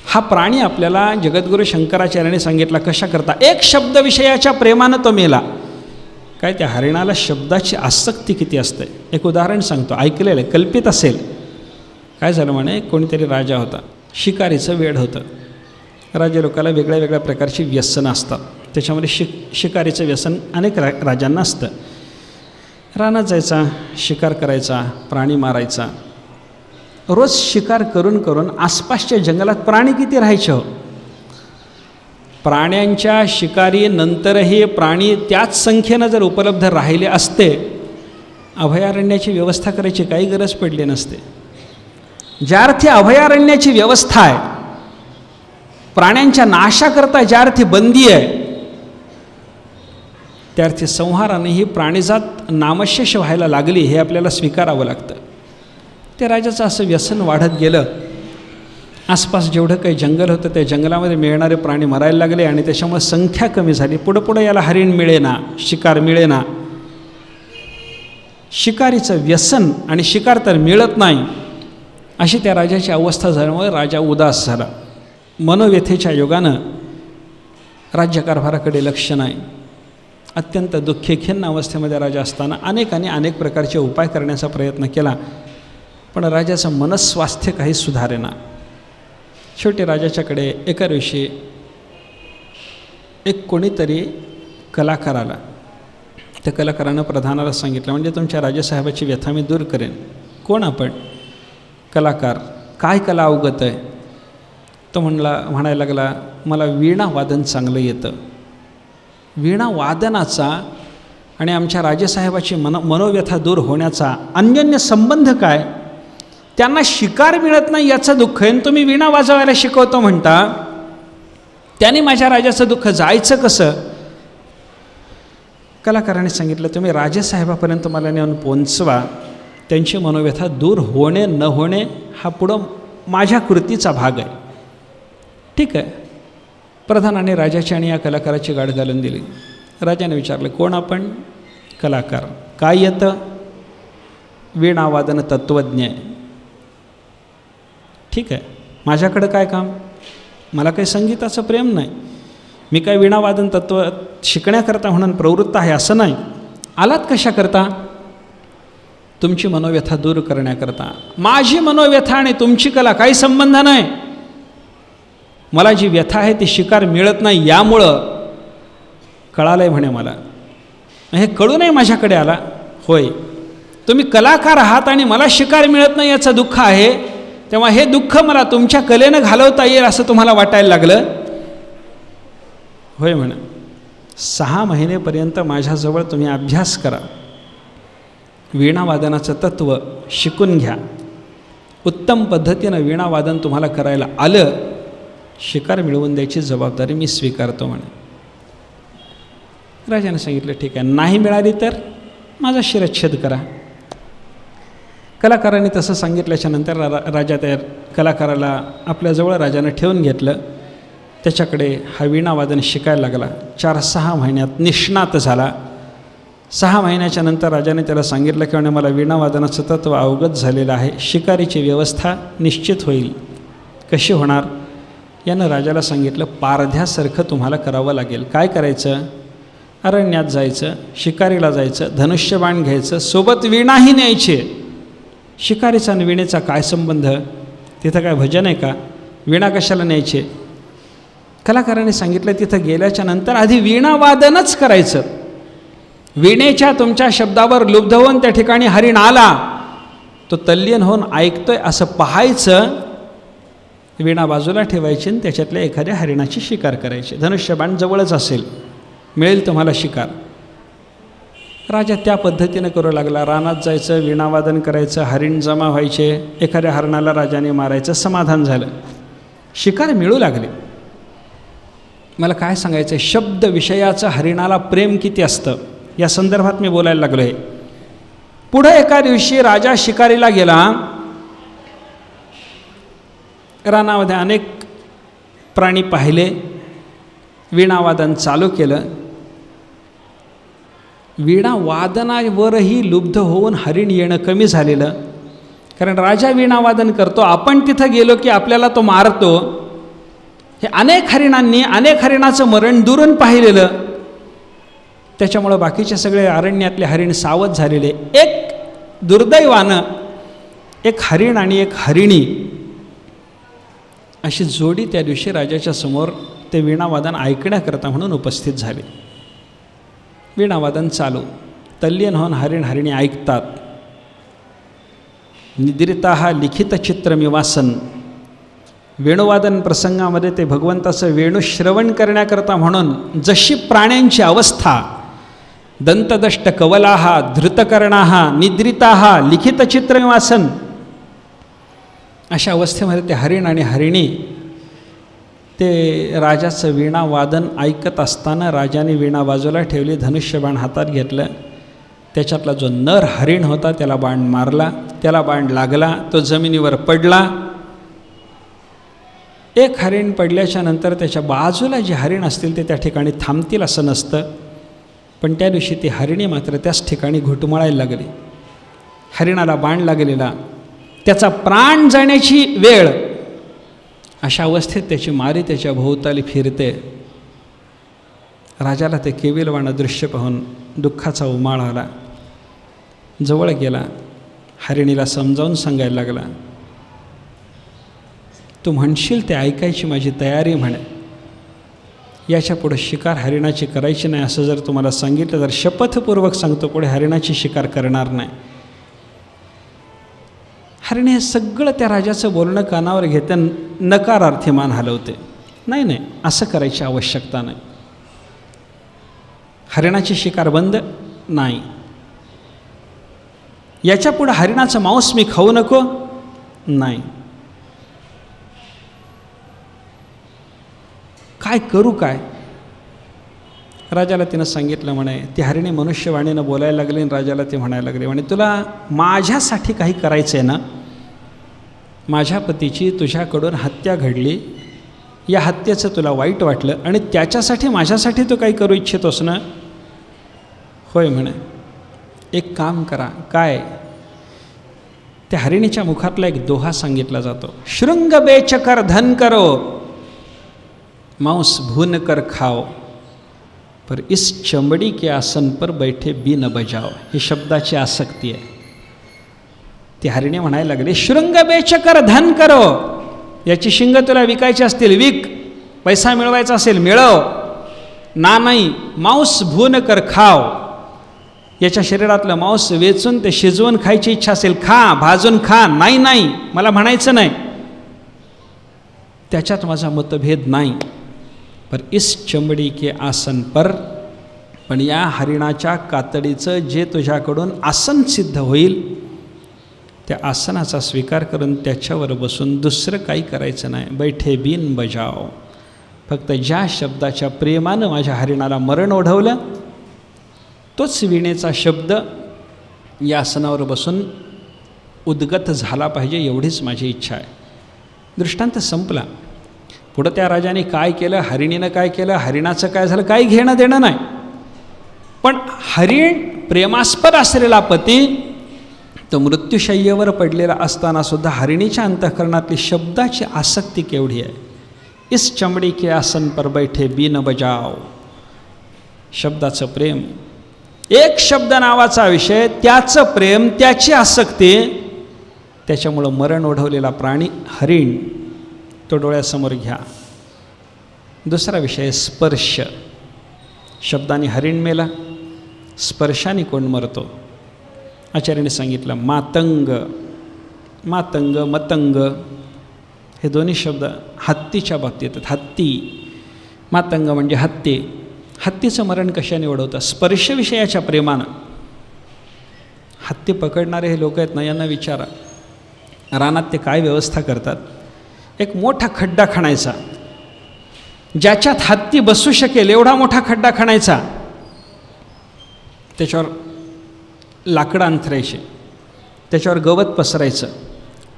A: हा प्राणी आपल्याला जगद्गुरू शंकराचार्याने सांगितला कशा करता. एक शब्द विषयाच्या प्रेमानं तो मेला. काय त्या हरिणाला शब्दाची आसक्ती किती असते. एक उदाहरण सांगतो, ऐकलेलं आहे, कल्पित असेल. काय झालं म्हणे, कोणीतरी राजा होता, शिकारीचं वेड होतं. राजा लोकाला वेगळ्या वेगळ्या प्रकारची व्यसनं असतात. त्याच्यामध्ये शिकारीचं व्यसन अनेक राजांना असतं. रानात जायचा, शिकार करायचा, प्राणी मारायचा. रोज शिकार करून करून आसपासच्या जंगलात प्राणी किती राहायचे हो. प्राण्यांच्या शिकारीनंतरही प्राणी त्याच संख्येनं जर उपलब्ध राहिले असते, अभयारण्याची व्यवस्था करायची काही गरज पडली नसते. ज्या अर्थी अभयारण्याची व्यवस्था आहे, प्राण्यांच्या नाशाकरता ज्या अर्थी बंदी आहे, त्या अर्थी संहाराने ही प्राणीजात नामशेष व्हायला लागली हे आपल्याला स्वीकारावं लागतं. त्या राजाचं असं व्यसन वाढत गेलं. आसपास जेवढं काही जंगल होतं त्या जंगलामध्ये मिळणारे प्राणी मरायला लागले आणि त्याच्यामुळे संख्या कमी झाली. पुढं याला हरिण मिळेना, शिकार मिळेना. शिकारीचं व्यसन आणि शिकार तर मिळत नाही अशी त्या राजाची अवस्था झाल्यामुळे राजा उदास झाला. मनोव्यथेच्या योगानं राज्यकारभाराकडे लक्ष नाही. अत्यंत दुःखी खिन्न अवस्थेमध्ये राजा असताना अनेक प्रकारचे उपाय करण्याचा प्रयत्न केला, पण राजाचं मनस्वास्थ्य काही सुधारेना. शेवटी राजाच्याकडे एका दिवशी एक कोणीतरी कलाकार आला. त्या कलाकारानं प्रधानाला सांगितलं, म्हणजे तुमच्या राजासाहेबाची व्यथा मी दूर करेन. कोण आपण? कलाकार. काय कला अवगत आहे? तो म्हणायला लागला, मला वीणा वादन चांगलं येतं. वीणा वादनाचा आणि आमच्या राजेसाहेबाची मनोव्यथा दूर होण्याचा अन्योन्य संबंध काय? त्यांना शिकार मिळत नाही याचं दुःख आहे, तुम्ही वीणा वाजवायला शिकवतो म्हणता. त्याने माझ्या राजाचं दुःख जायचं कसं? कलाकाराने सांगितलं, तुम्ही राजेसाहेबापर्यंत मला नेऊन पोचवा. त्यांची मनोव्यथा दूर होणे न होणे हा पुढं माझ्या कृतीचा भाग आहे. ठीक आहे. प्रधानाने राजाची आणि या कलाकाराची गाठ घालून दिली. राजाने विचारलं, कोण आपण? कलाकार. काय येतं? वीणावादन तत्त्वज्ञ आहे. ठीक आहे. माझ्याकडं काय काम? मला काही संगीताचं प्रेम नाही. मी काय वीणावादन तत्त्व शिकण्याकरता म्हणून प्रवृत्त आहे असं नाही. आलात कशा करता? तुमची मनोव्यथा दूर करण्याकरता. माझी मनोव्यथा आणि तुमची कला काही संबंध नाही. मला जी व्यथा आहे ती शिकार मिळत नाही यामुळं कळालं आहे म्हणे मला. हे कळू नये माझ्याकडे आला. होय. तुम्ही कलाकार आहात आणि मला शिकार मिळत नाही याचं दुःख आहे, तेव्हा हे दुःख मला तुमच्या कलेनं घालवता येईल असं तुम्हाला वाटायला लागलं. होय म्हणा, 6 महिनेपर्यंत माझ्याजवळ तुम्ही अभ्यास करा, वीणावादनाचं तत्त्व शिकून घ्या, उत्तम पद्धतीनं वीणावादन तुम्हाला करायला आलं, शिकार मिळवून द्यायची जबाबदारी मी स्वीकारतो म्हणे. राजाने सांगितलं ठीक आहे, नाही मिळाली तर माझा शिरच्छेद करा. कलाकारांनी तसं सांगितल्याच्या नंतर राजा त्या कलाकाराला आपल्याजवळ राजानं ठेवून घेतलं. त्याच्याकडे हा वीणावादन शिकायला लागला. 4-6 महिन्यात निष्णात झाला. 6 महिन्याच्या नंतर राजाने त्याला सांगितलं की म्हणे मला वीणावादनाचं तत्त्व अवगत झालेलं आहे, शिकारीची व्यवस्था निश्चित होईल. कशी होणार? यानं राजाला सांगितलं पारध्यासारखं तुम्हाला करावं लागेल. काय करायचं? अरण्यात जायचं, शिकारीला जायचं, धनुष्यबाण घ्यायचं, सोबत वीणाही न्यायची. शिकारीचा आणि वीणेचा काय संबंध? तिथं काय भजन आहे का? वीणा कशाला न्यायची? कलाकाराने सांगितलं तिथं गेल्याच्या नंतर आधी वीणावादनच करायचं. वीणेच्या तुमच्या शब्दावर लुब्ध होऊन त्या ठिकाणी हरिण आला, तो तल्लीन होऊन ऐकतोय असं पाहायचं, वीणा बाजूला ठेवायची आणि त्याच्यातल्या एखाद्या हरिणाची शिकार करायची. धनुष्यबाण जवळच असेल, मिळेल तुम्हाला शिकार. राजा त्या पद्धतीनं करू लागला. रानात जायचं, वीणावादन करायचं, हरिण जमा व्हायचे, एखाद्या हरणाला राजाने मारायचं, समाधान झालं, शिकार मिळू लागले. मला काय सांगायचं आहे, शब्द विषयाचं हरिणाला प्रेम किती असतं या संदर्भात मी बोलायला लागलो आहे. पुढं एका दिवशी राजा शिकारीला गेला. रानामध्ये अनेक प्राणी पाहिले, वीणावादन चालू केलं. वीणावादनावरही लुब्ध होऊन हरिण येणं कमी झालेलं, कारण राजा वीणावादन करतो, आपण तिथं गेलो की आपल्याला तो मारतो. हे अनेक हरिणांनी अनेक हरिणाचं मरण दुरून पाहिलेलं, त्याच्यामुळं बाकीचे सगळे अरण्यातले हरिण सावध झालेले. एक दुर्दैवानं एक हरिण आणि एक हरिणी अशी जोडी त्या दिवशी राजाच्या समोर ते वीणावादन ऐकण्याकरता म्हणून उपस्थित झाले. वीणावादन चालू, तल्लीन होऊन हरिण हरिणी ऐकतात. निद्रिता लिखित चित्रमिवासन. वेणुवादन प्रसंगामध्ये ते भगवंताचं वेणुश्रवण करण्याकरता म्हणून जशी प्राण्यांची अवस्था, दंतदष्ट कवलाः धृतकर्णाः निद्रिताः लिखित चित्रमिवासन, अशा अवस्थेमध्ये ते हरिण आणि हरिणी ते राजाचं वीणावादन ऐकत असताना राजाने वीणा बाजूला ठेवली, धनुष्यबाण हातात घेतलं. त्याच्यातला जो नर हरिण होता त्याला बाण मारला, त्याला बाण लागला, तो जमिनीवर पडला. एक हरिण पडल्याच्या नंतर त्याच्या बाजूला जे हरिण असतील ते त्या ठिकाणी थांबतील असं नसतं, पण त्या दिवशी ती हरिणी मात्र त्याच ठिकाणी घुटमळायला लागली. हरिणाला बाण लागलेला, त्याचा प्राण जाण्याची वेळ, अशा अवस्थेत त्याची मारी त्याच्या भोवताली फिरते. राजाला ते केविलवाणं दृश्य पाहून दुःखाचा उमाळ आला. जवळ गेला, हरिणीला समजावून सांगायला लागला, तू म्हणशील ते ऐकायची माझी तयारी म्हणे. याच्या पुढे शिकार हरिणाची करायची नाही असं जर तुम्हाला सांगितलं तर शपथपूर्वक सांगतो पुढे हरिणाची शिकार करणार नाही. हरिणी हे सगळं त्या राजाचं बोलणं कानावर घेते, नकारार्थी मान हलवते. नाही नाही, असं करायची आवश्यकता नाही. हरिणाची शिकार बंद नाही. याच्या पुढे हरिणाचं मांस मी खाऊ नको नाही. काय करू काय? राजाला तिनं सांगितलं म्हणे. ती हरिणी मनुष्यवाणीनं बोलायला लागली आणि राजाला ते म्हणायला लागले म्हणे, तुला माझ्यासाठी काही करायचं आहे ना? माझ्या पतीची तुझ्याकडून हत्या घडली, या हत्येचं तुला वाईट वाटलं आणि त्याच्यासाठी माझ्यासाठी तू काही करू इच्छितोस ना? होय म्हणे. एक काम करा. काय? त्या हरिणीच्या मुखातला एक दोहा सांगितला जातो, शृंग बेचकर धन करो, मांस भून कर खाओ, पर इस चमड़ी के आसन पर बैठे बी न बजाओ. ही शब्दाची आसक्ती आहे. ती हरिणी म्हणायला लागली, शृंग बेचकर धन करो, याची शिंग तुला विकायची असतील विक, पैसा मिळवायचा असेल मिळव, ना नाही मांस भून कर खाओ, याच्या शरीरातलं मांस वेचून ते शिजवून खायची इच्छा असेल, खा, भाजून खा. नाही नाही, मला म्हणायचं नाही, त्याच्यात माझा मतभेद नाही. पर इस चमडी के आसन पर, पण या हरिणाच्या कातडीचं जे तुझ्याकडून आसन सिद्ध होईल त्या आसनाचा स्वीकार करून त्याच्यावर बसून दुसरं काही करायचं नाही. बैठे बिन बजाव. फक्त ज्या शब्दाच्या प्रेमानं माझ्या हरिणाला मरण ओढवलं तोच वीणेचा शब्द या आसनावर बसून उद्गत झाला पाहिजे, एवढीच माझी इच्छा आहे. दृष्टांत संपला. पुढं त्या राजाने काय केलं, हरिणीनं काय केलं, हरिणाचं काय झालं, काही घेणं देणं नाही. पण हरिण प्रेमास्पद असलेला पती तो मृत्यूशय्येवर पडलेला असतानासुद्धा हरिणीच्या अंतःकरणातली शब्दाची आसक्ती केवढी आहे. इस चमडी के आसन पर बैठे बिन बजाव. शब्दाचं प्रेम, एक शब्द नावाचा विषय, त्याचं प्रेम, त्याची आसक्ती, त्याच्यामुळं मरण ओढवलेला प्राणी हरिण तो डोळ्यासमोर घ्या. दुसरा विषय स्पर्श. शब्दाने हरिण मेला, स्पर्शाने कोण मरतो? आचार्याने सांगितलं मातंग. मातंग, मतंग हे दोन्ही शब्द हत्तीच्या बाबतीत येतात. हत्ती, मातंग म्हणजे हत्ती. हत्तीचं मरण कशाने ओढवतं? स्पर्शविषयाच्या प्रेमानं. हत्ती पकडणारे हे लोक आहेत ना, यांना विचारा, रानात ते काय व्यवस्था करतात. एक मोठा खड्डा खणायचा, ज्याच्यात हत्ती बसू शकेल एवढा मोठा खड्डा खणायचा, त्याच्यावर लाकडं अंथरायचे, त्याच्यावर गवत पसरायचं,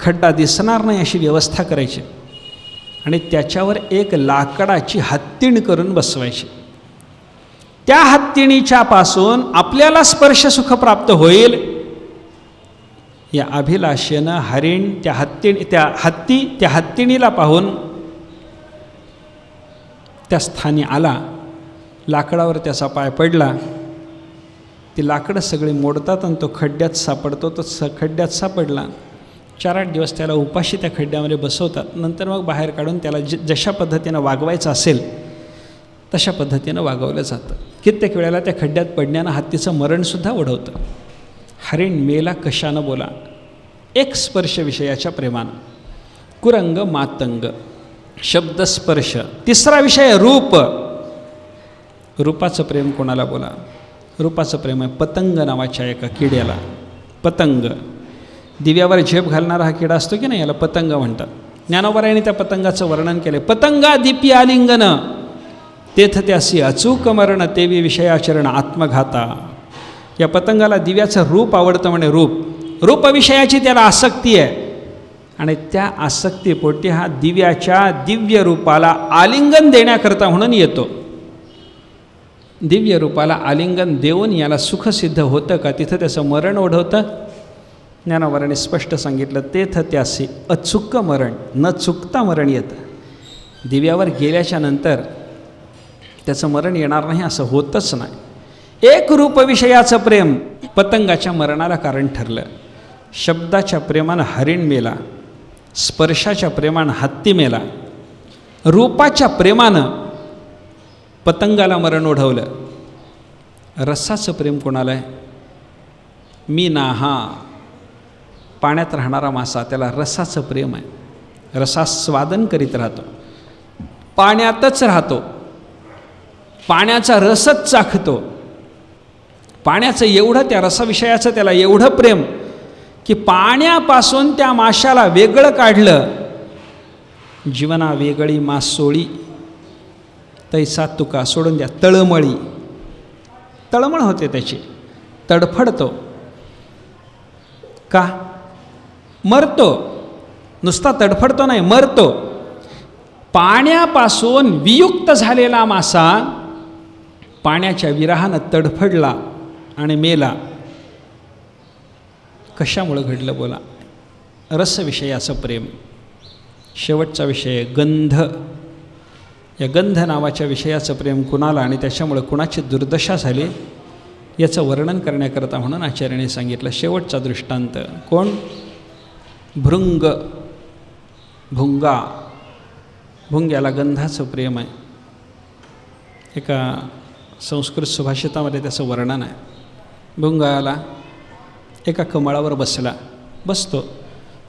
A: खड्डा दिसणार नाही अशी व्यवस्था करायची आणि त्याच्यावर एक लाकडाची हत्तीण करून बसवायची. त्या हत्तीणीच्या पासून आपल्याला स्पर्शसुख प्राप्त होईल या अभिलाषेनं हरिण त्या हत्तीणीला पाहून त्या स्थानी आला. लाकडावर त्याचा पाय पडला, ती लाकडं सगळी मोडतात आणि तो खड्ड्यात सापडतो. तो खड्ड्यात सापडला. 4-8 दिवस त्याला उपाशी त्या खड्ड्यामध्ये बसवतात. नंतर मग बाहेर काढून त्याला जशा पद्धतीनं वागवायचं असेल तशा पद्धतीनं वागवलं जातं. कित्येक वेळेला त्या खड्ड्यात पडण्यानं हत्तीचं मरणसुद्धा ओढवतं. हरिण मेला कशानं बोला? एक स्पर्श विषयाच्या प्रेमानं. कुरंग, मातंग, शब्दस्पर्श. तिसरा विषय रूप. रूपाचं प्रेम कोणाला बोला? रूपाचं प्रेम आहे पतंग नावाच्या एका किड्याला. पतंग, दिव्यावर झेप घालणारा हा किडा असतो की नाही, याला पतंग म्हणतात. ज्ञानोबारायांनी त्या पतंगाचं वर्णन केलं. पतंगा दीपी आलिंगन, तेथ त्यासी अचूक मरण, तेवी विषयाचरण आत्मघाता. या पतंगाला दिव्याचं रूप आवडतं म्हणे. रूपविषयाची त्याला आसक्ती आहे आणि त्या आसक्तीपोटी हा दिव्याच्या दिव्य रूपाला आलिंगन देण्याकरता म्हणून येतो. दिव्य रूपाला आलिंगन देऊन याला सुख सिद्ध होतं का? तिथं त्याचं मरण ओढवतं. ज्ञानोबारांनी स्पष्ट सांगितलं, तेथ त्यासी अचूक मरण, न चुकता मरण येतं. दिव्यावर गेल्याच्या नंतर त्याचं मरण येणार नाही असं होतच नाही. एक रूपविषयाचं प्रेम पतंगाच्या मरणाला कारण ठरलं. शब्दाच्या प्रेमानं हरिण मेला, स्पर्शाच्या प्रेमानं हत्ती मेला, रूपाच्या प्रेमानं पतंगाला मरण ओढवलं. रसाचं प्रेम कोणाला आहे? मी ना हा, पाण्यात राहणारा मासा, त्याला रसाचं प्रेम आहे. रसास्वादन करीत राहतो, पाण्यातच राहतो, पाण्याचा रसच चाखतो. पाण्याचं एवढं, त्या रसाविषयाचं त्याला एवढं प्रेम की पाण्यापासून त्या माशाला वेगळं काढलं. जीवना वेगळी मासोळी, तैसा तुका सोडून द्या तळमळी. तळमळ होते त्याची, तडफडतो. का? मरतो. नुसता तडफडतो नाही, मरतो. पाण्यापासून वियुक्त झालेला मासा पाण्याच्या विरहानं तडफडला आणि मेला. कशामुळं घडलं बोला? रसविषयाचं प्रेम. शेवटचा विषय गंध. या गंध नावाच्या विषयाचं प्रेम कुणाला आणि त्याच्यामुळं कुणाची दुर्दशा झाली याचं वर्णन करण्याकरता म्हणून आचार्याने सांगितलं. शेवटचा दृष्टांत कोण? भृंग, भुंगा. भुंग्याला गंधाचं प्रेम आहे. एका संस्कृत सुभाषितामध्ये त्याचं वर्णन आहे. भुंगा आला, एका कमळावर बसतो,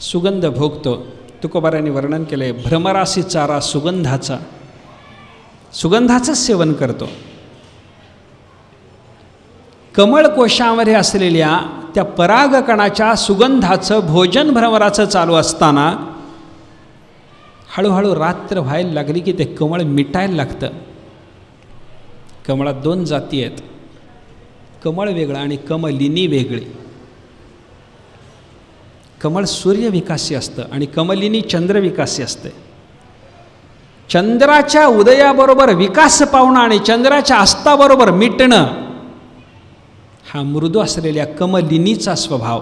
A: सुगंध भोगतो. तुकोबारायांनी वर्णन केलं आहे, भ्रमरासी चारा सुगंधाचं सेवन करतो. कमळ कोशामध्ये असलेल्या त्या परागकणाच्या सुगंधाचं भोजन भ्रमराचं चालू असताना हळूहळू रात्र व्हायला लागली की ते कमळ मिटायला लागतं. कमळात 2 जाती आहेत, कमळ वेगळं आणि कमलिनी वेगळी. कमळ सूर्यविकासी असतं आणि कमलिनी चंद्रविकासी असते. चंद्राच्या उदयाबरोबर विकास पावणं आणि चंद्राच्या अस्ताबरोबर मिटणं हा मृदू असलेल्या कमलिनीचा स्वभाव,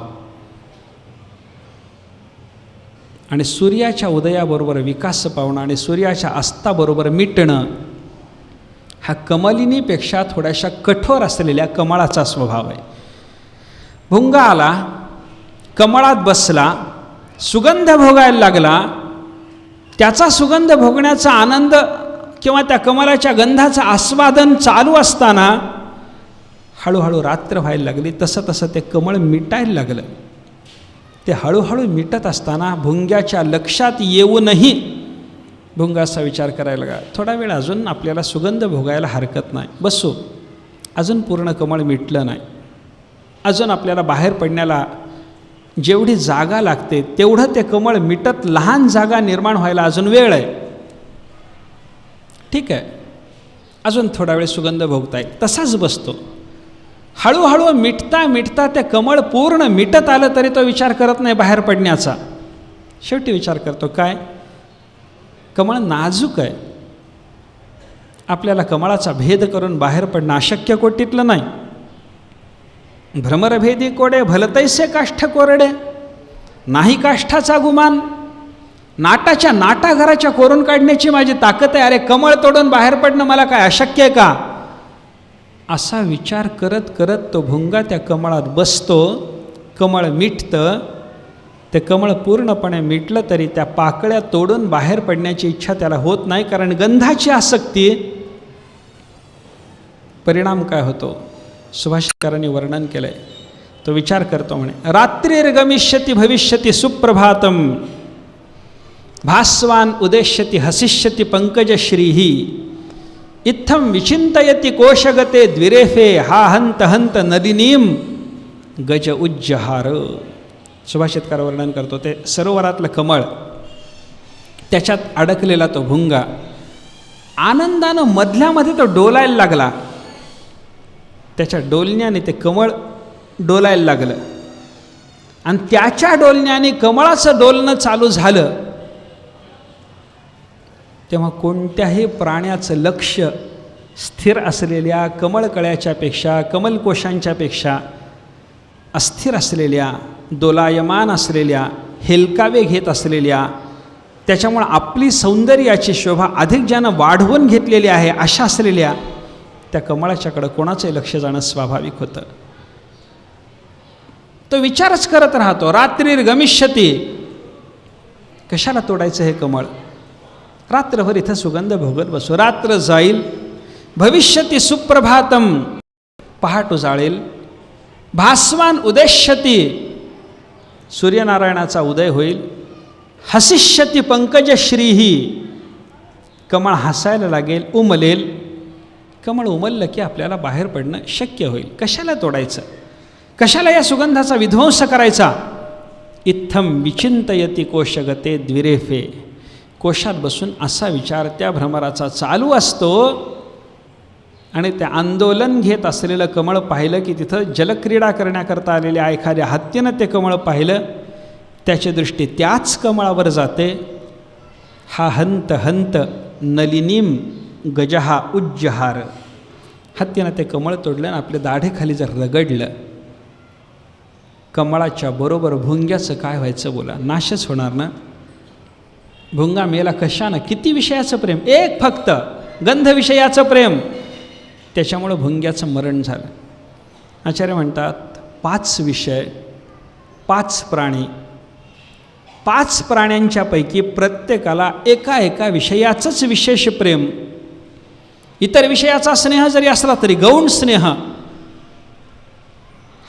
A: आणि सूर्याच्या उदयाबरोबर विकास पावणं आणि सूर्याच्या अस्ताबरोबर मिटणं हा कमलिनीपेक्षा थोड्याशा कठोर असलेल्या कमळाचा स्वभाव आहे. भुंगा आला, कमळात बसला, सुगंध भोगायला लागला. त्याचा सुगंध भोगण्याचा आनंद किंवा त्या कमळाच्या गंधाचं आस्वादन चालू असताना हळूहळू रात्र व्हायला लागली. तसं ते कमळ मिटायला लागलं. ते हळूहळू मिटत असताना भुंग्याच्या लक्षात येऊनही भुंगा असा विचार करायला लागला, थोडा वेळ अजून आपल्याला सुगंध भोगायला हरकत नाही, बसू, अजून पूर्ण कमळ मिटलं नाही, अजून आपल्याला बाहेर पडण्याला जेवढी जागा लागते तेवढं ते कमळ मिटत लहान जागा निर्माण व्हायला अजून वेळ आहे. ठीक आहे, अजून थोडा वेळ सुगंध भोगता येईल. तसाच बसतो. हळूहळू मिटता ते कमळ पूर्ण मिटत आलं तरी तो विचार करत नाही बाहेर पडण्याचा. शेवटी विचार करतो, काय कमळ नाजूक आहे, आपल्याला कमळाचा भेद करून बाहेर पडणं अशक्य कोटीतलं नाही. भ्रमरभेदी कोडे भलतैसे काष्ठ कोरडे, नाही काष्ठाचा गुमान, नाटाच्या नाटा घराच्या कोरून काढण्याची माझी ताकद आहे. अरे कमळ तोडून बाहेर पडणं मला काय अशक्य आहे का? असा विचार करत करत तो भुंगा त्या कमळात बसतो. कमळ मिटतं. ते कमळ पूर्णपणे मिटलं तरी त्या पाकळ्या तोडून बाहेर पडण्याची इच्छा त्याला होत नाही, कारण गंधाची आसक्ती. परिणाम काय होतो सुभाषितकारांनी वर्णन केलं आहे. तो विचार करतो, म्हणे, रात्रिर्गमिष्यति भविष्यति सुप्रभातम भास्वान उदेष्यति हसिष्यति पंकजश्रीही इत्थम विचिंतयति कोशगते द्विरेफे हा हंत हंत नलिनीम गज उज्जहार. सुभाषितकार वर्णन करतो, ते सरोवरातलं कमळ, त्याच्यात अडकलेला तो भुंगा आनंदानं मधल्यामध्ये तो डोलायला लागला. त्याच्या डोलण्याने ते कमळ डोलायला लागलं आणि त्याच्या डोलण्याने कमळाचं डोलणं चालू झालं. तेव्हा कोणत्याही प्राण्याचं लक्ष स्थिर असलेल्या कमळकळ्याच्या पेक्षा, कमलकोशांच्या पेक्षा अस्थिर असलेल्या, दोलायमान असलेल्या, हेलकावे घेत असलेल्या, त्याच्यामुळं आपली सौंदर्याची शोभा अधिक ज्यानं वाढवून घेतलेली आहे अशा असलेल्या त्या कमळाच्याकडं कोणाचंही लक्ष जाणं स्वाभाविक होतं. तो विचारच करत राहतो, रात्रिर्गमिष्यति, कशाला तोडायचं हे कमळ, रात्रभर इथं सुगंध भोगत बसू, रात्र जाईल. भविष्यति सुप्रभातम, पहाट उजाळेल. भास्वान उदेष्यति, सूर्यनारायणाचा उदय होईल. हसिष्यति पंकजश्रीही, कमळ हसायला लागेल, उमलेल. कमळ उमललं की आपल्याला बाहेर पडणं शक्य होईल. कशाला तोडायचं, कशाला या सुगंधाचा विध्वंस करायचा. इत्थम विचिंतयति कोशगते द्विरेफे, कोशात बसून असा विचार त्या भ्रमराचा चालू असतो. आणि ते आंदोलन घेत असलेलं कमळ पाहिलं की तिथं जलक्रीडा करण्याकरता आलेल्या एखाद्या हत्तीनं ते कमळ पाहिलं, त्याची दृष्टी त्याच कमळावर जाते. हा हंत हंत नलिनीम गजहा उज्जहार. हत्तीनं ते कमळ तोडलं आणि आपल्या दाढेखाली जर रगडलं, कमळाच्या बरोबर भुंग्याचं काय व्हायचं बोला, नाशच होणार ना. भुंगा मेला कशानं, किती विषयाचं प्रेम, एक फक्त गंधविषयाचं प्रेम, त्याच्यामुळं भुंग्याचं मरण झालं. आचार्य म्हणतात 5 विषय, 5 प्राणी, 5 प्राण्यांच्यापैकी प्रत्येकाला एका एका विषयाचंच विशेष प्रेम. इतर विषयाचा स्नेह जरी असला तरी गौण स्नेह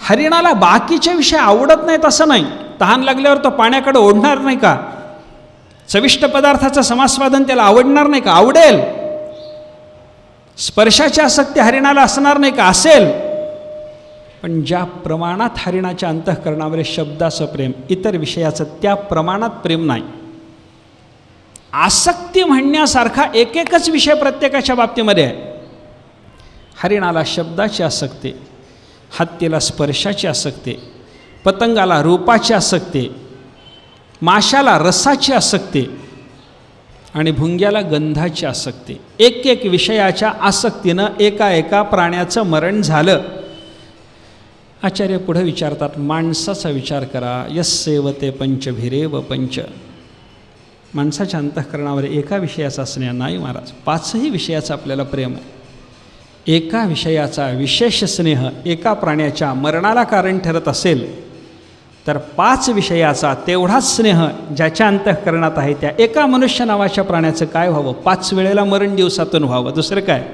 A: हरिणाला बाकीचे विषय आवडत नाहीत असं नाही. तहान लागल्यावर तो पाण्याकडे ओढणार नाही का? चविष्ट पदार्थाचं समास्वादन त्याला आवडणार नाही का? आवडेल. स्पर्शाची आसक्ती हरिणाला असणार नाही का? असेल. पण ज्या प्रमाणात हरिणाच्या अंतःकरणावर शब्दाचं प्रेम, इतर विषयाचं त्या प्रमाणात प्रेम नाही. आसक्ती म्हणण्यासारखा एकच विषय प्रत्येकाच्या बाबतीमध्ये आहे. हरिणाला शब्दाची आसक्ती, हत्तीला स्पर्शाची आसक्ती, पतंगाला रूपाची आसक्ती, माशाला रसाची आसक्ती आणि भुंग्याला गंधाची आसक्ती. एक विषयाच्या आसक्तीनं एका प्राण्याचं मरण झालं. आचार्य पुढे विचारतात, माणसाचा विचार करा. यस्सेवते पंचभिरेव पंच. माणसाच्या अंतःकरणावर एका विषयाचा स्नेह नाही महाराज, 5ही विषयाचं आपल्याला प्रेम आहे. एका विषयाचा विशेष स्नेह एका प्राण्याच्या मरणाला कारण ठरत असेल तर 5 विषयाचा तेवढाच स्नेह ज्याच्या अंतःकरणात आहे त्या एका मनुष्य नावाच्या प्राण्याचं काय व्हावं? 5 वेळेला मरण दिवसातून व्हावं. दुसरं काय?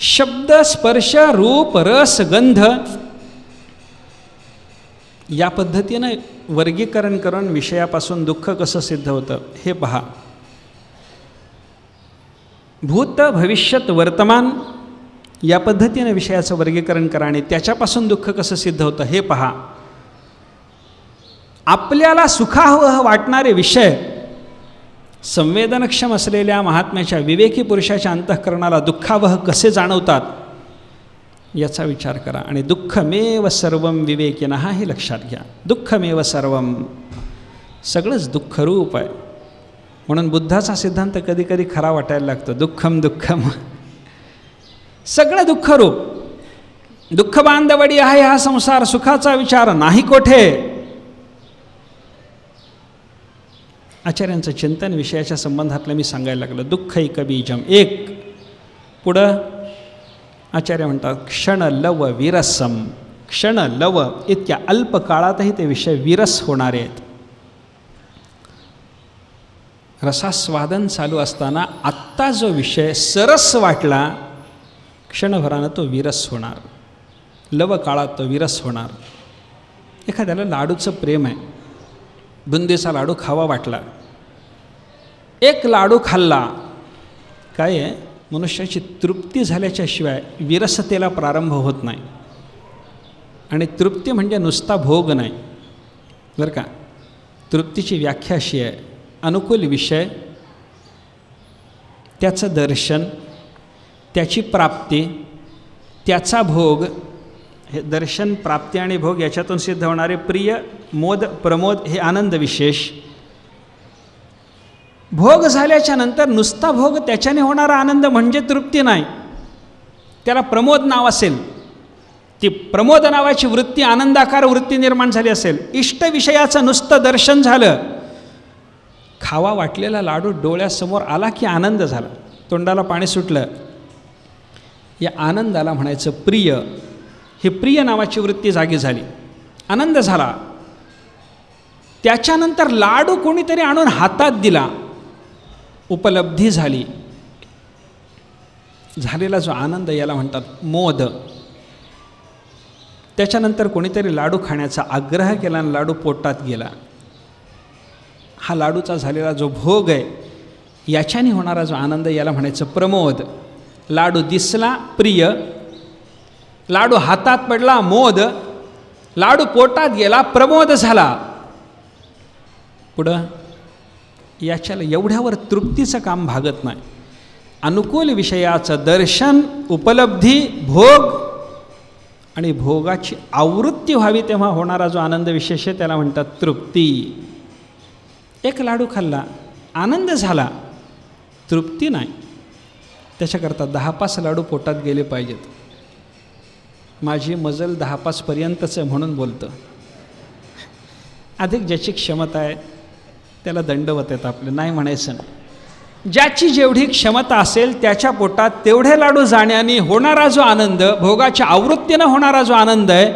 A: शब्द, स्पर्श, रूप, रस, गंध या पद्धतीनं वर्गीकरण करून विषयापासून दुःख कसं सिद्ध होतं हे पहा. भूत, भविष्यत, वर्तमान या पद्धतीनं विषयाचं वर्गीकरण करा आणि त्याच्यापासून दुःख कसं सिद्ध होतं हे पहा. आपल्याला सुखावह वाटणारे विषय संवेदनक्षम असलेल्या महात्म्याच्या विवेकी पुरुषाच्या अंतःकरणाला दुःखावह कसे जाणवतात याचा विचार करा. आणि दुःखमेव सर्वम विवेकिनः हे लक्षात घ्या. दुःखमेव सर्वम, सगळंच दुःखरूप आहे. म्हणून बुद्धाचा सिद्धांत कधी कधी खरा वाटायला लागतो. दुःखम दुःखम, सगळं दुःखरूप. दुःख बांधवडी आहे हा संसार, सुखाचा विचार नाही कोठे. आचार्यांचं चिंतन विषयाच्या संबंधातलं मी सांगायला लागलं. दुःखैक बीजम. एक पुढं आचार्य म्हणतात क्षणलव विरसम. क्षणलव, इतक्या अल्प काळातही ते विषय विरस होणारे आहेत. रसास्वादन चालू असताना आत्ता जो विषय सरस वाटला, क्षणभरानं तो विरस होणार. लव काळात तो विरस होणार. एखाद्याला लाडूचं प्रेम आहे, बुंदीचा लाडू खावा वाटला, एक लाडू खाल्ला, काय आहे, मनुष्याची तृप्ती झाल्याच्या शिवाय विरसतेला प्रारंभ होत नाही. आणि तृप्ती म्हणजे नुसता भोग नाही बरं का. तृप्तीची व्याख्या अशी आहे, अनुकूल विषय, त्याचं दर्शन, त्याची प्राप्ती, त्याचा भोग. हे दर्शन, प्राप्ती आणि भोग याच्यातून सिद्ध होणारे प्रिय, मोद, प्रमोद हे आनंद विशेष. भोग झाल्याच्या नंतर नुसता भोग, त्याच्याने होणारा आनंद म्हणजे तृप्ती नाही, त्याला प्रमोद नाव असेल. ती प्रमोद नावाची वृत्ती, आनंदाकार वृत्ती निर्माण झाली असेल. इष्ट विषयाचं नुसतं दर्शन झालं, खावा वाटलेला लाडू डोळ्यासमोर आला की आनंद झाला, तोंडाला पाणी सुटलं, या आनंदाला म्हणायचं प्रिय. ही प्रिय नावाची वृत्ती जागी झाली, आनंद झाला. त्याच्यानंतर लाडू कोणीतरी आणून हातात दिला, उपलब्धी झाली, झालेला जो आनंद याला म्हणतात मोद. त्याच्यानंतर कोणीतरी लाडू खाण्याचा आग्रह केला आणि लाडू पोटात गेला, हा लाडूचा झालेला जो भोग आहे याच्याने होणारा जो आनंद याला म्हणायचं प्रमोद. लाडू दिसला प्रिय, लाडू हातात पडला मोद, लाडू पोटात गेला प्रमोद झाला. पुढं याच्याला एवढ्यावर तृप्तीचं काम भागत नाही. अनुकूल विषयाचं दर्शन, उपलब्धी, भोग आणि भोगाची आवृत्ती व्हावी तेव्हा होणारा जो आनंद विशेष आहे त्याला म्हणतात तृप्ती. एक लाडू खाल्ला, आनंद झाला, तृप्ती नाही. त्याच्याकरता 10-5 लाडू पोटात गेले पाहिजेत. माझी मजल 10-5 पर्यंतच आहे म्हणून बोलतं. अधिक ज्याची क्षमता आहे त्याला दंडवत आहेत आपले, नाही म्हणायचं नाही. ज्याची जेवढी क्षमता असेल त्याच्या पोटात तेवढे लाडू जाण्याने होणारा जो आनंद, भोगाच्या आवृत्तीनं होणारा जो आनंद आहे,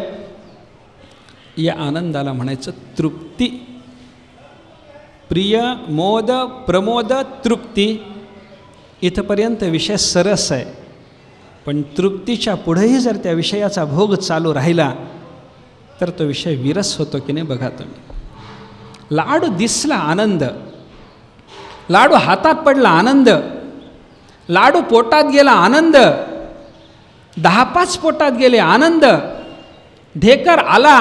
A: या आनंदाला म्हणायचं तृप्ती. प्रिय, मोद, प्रमोद, तृप्ती, इथपर्यंत विषय सरस आहे. पण तृप्तीच्या पुढेही जर त्या विषयाचा भोग चालू राहिला तर तो विषय विरस होतो की नाही बघा तुम्ही. लाडू दिसला आनंद, लाडू हातात पडला आनंद, लाडू पोटात गेला आनंद, 10-5 पोटात गेले आनंद, ढेकर आला.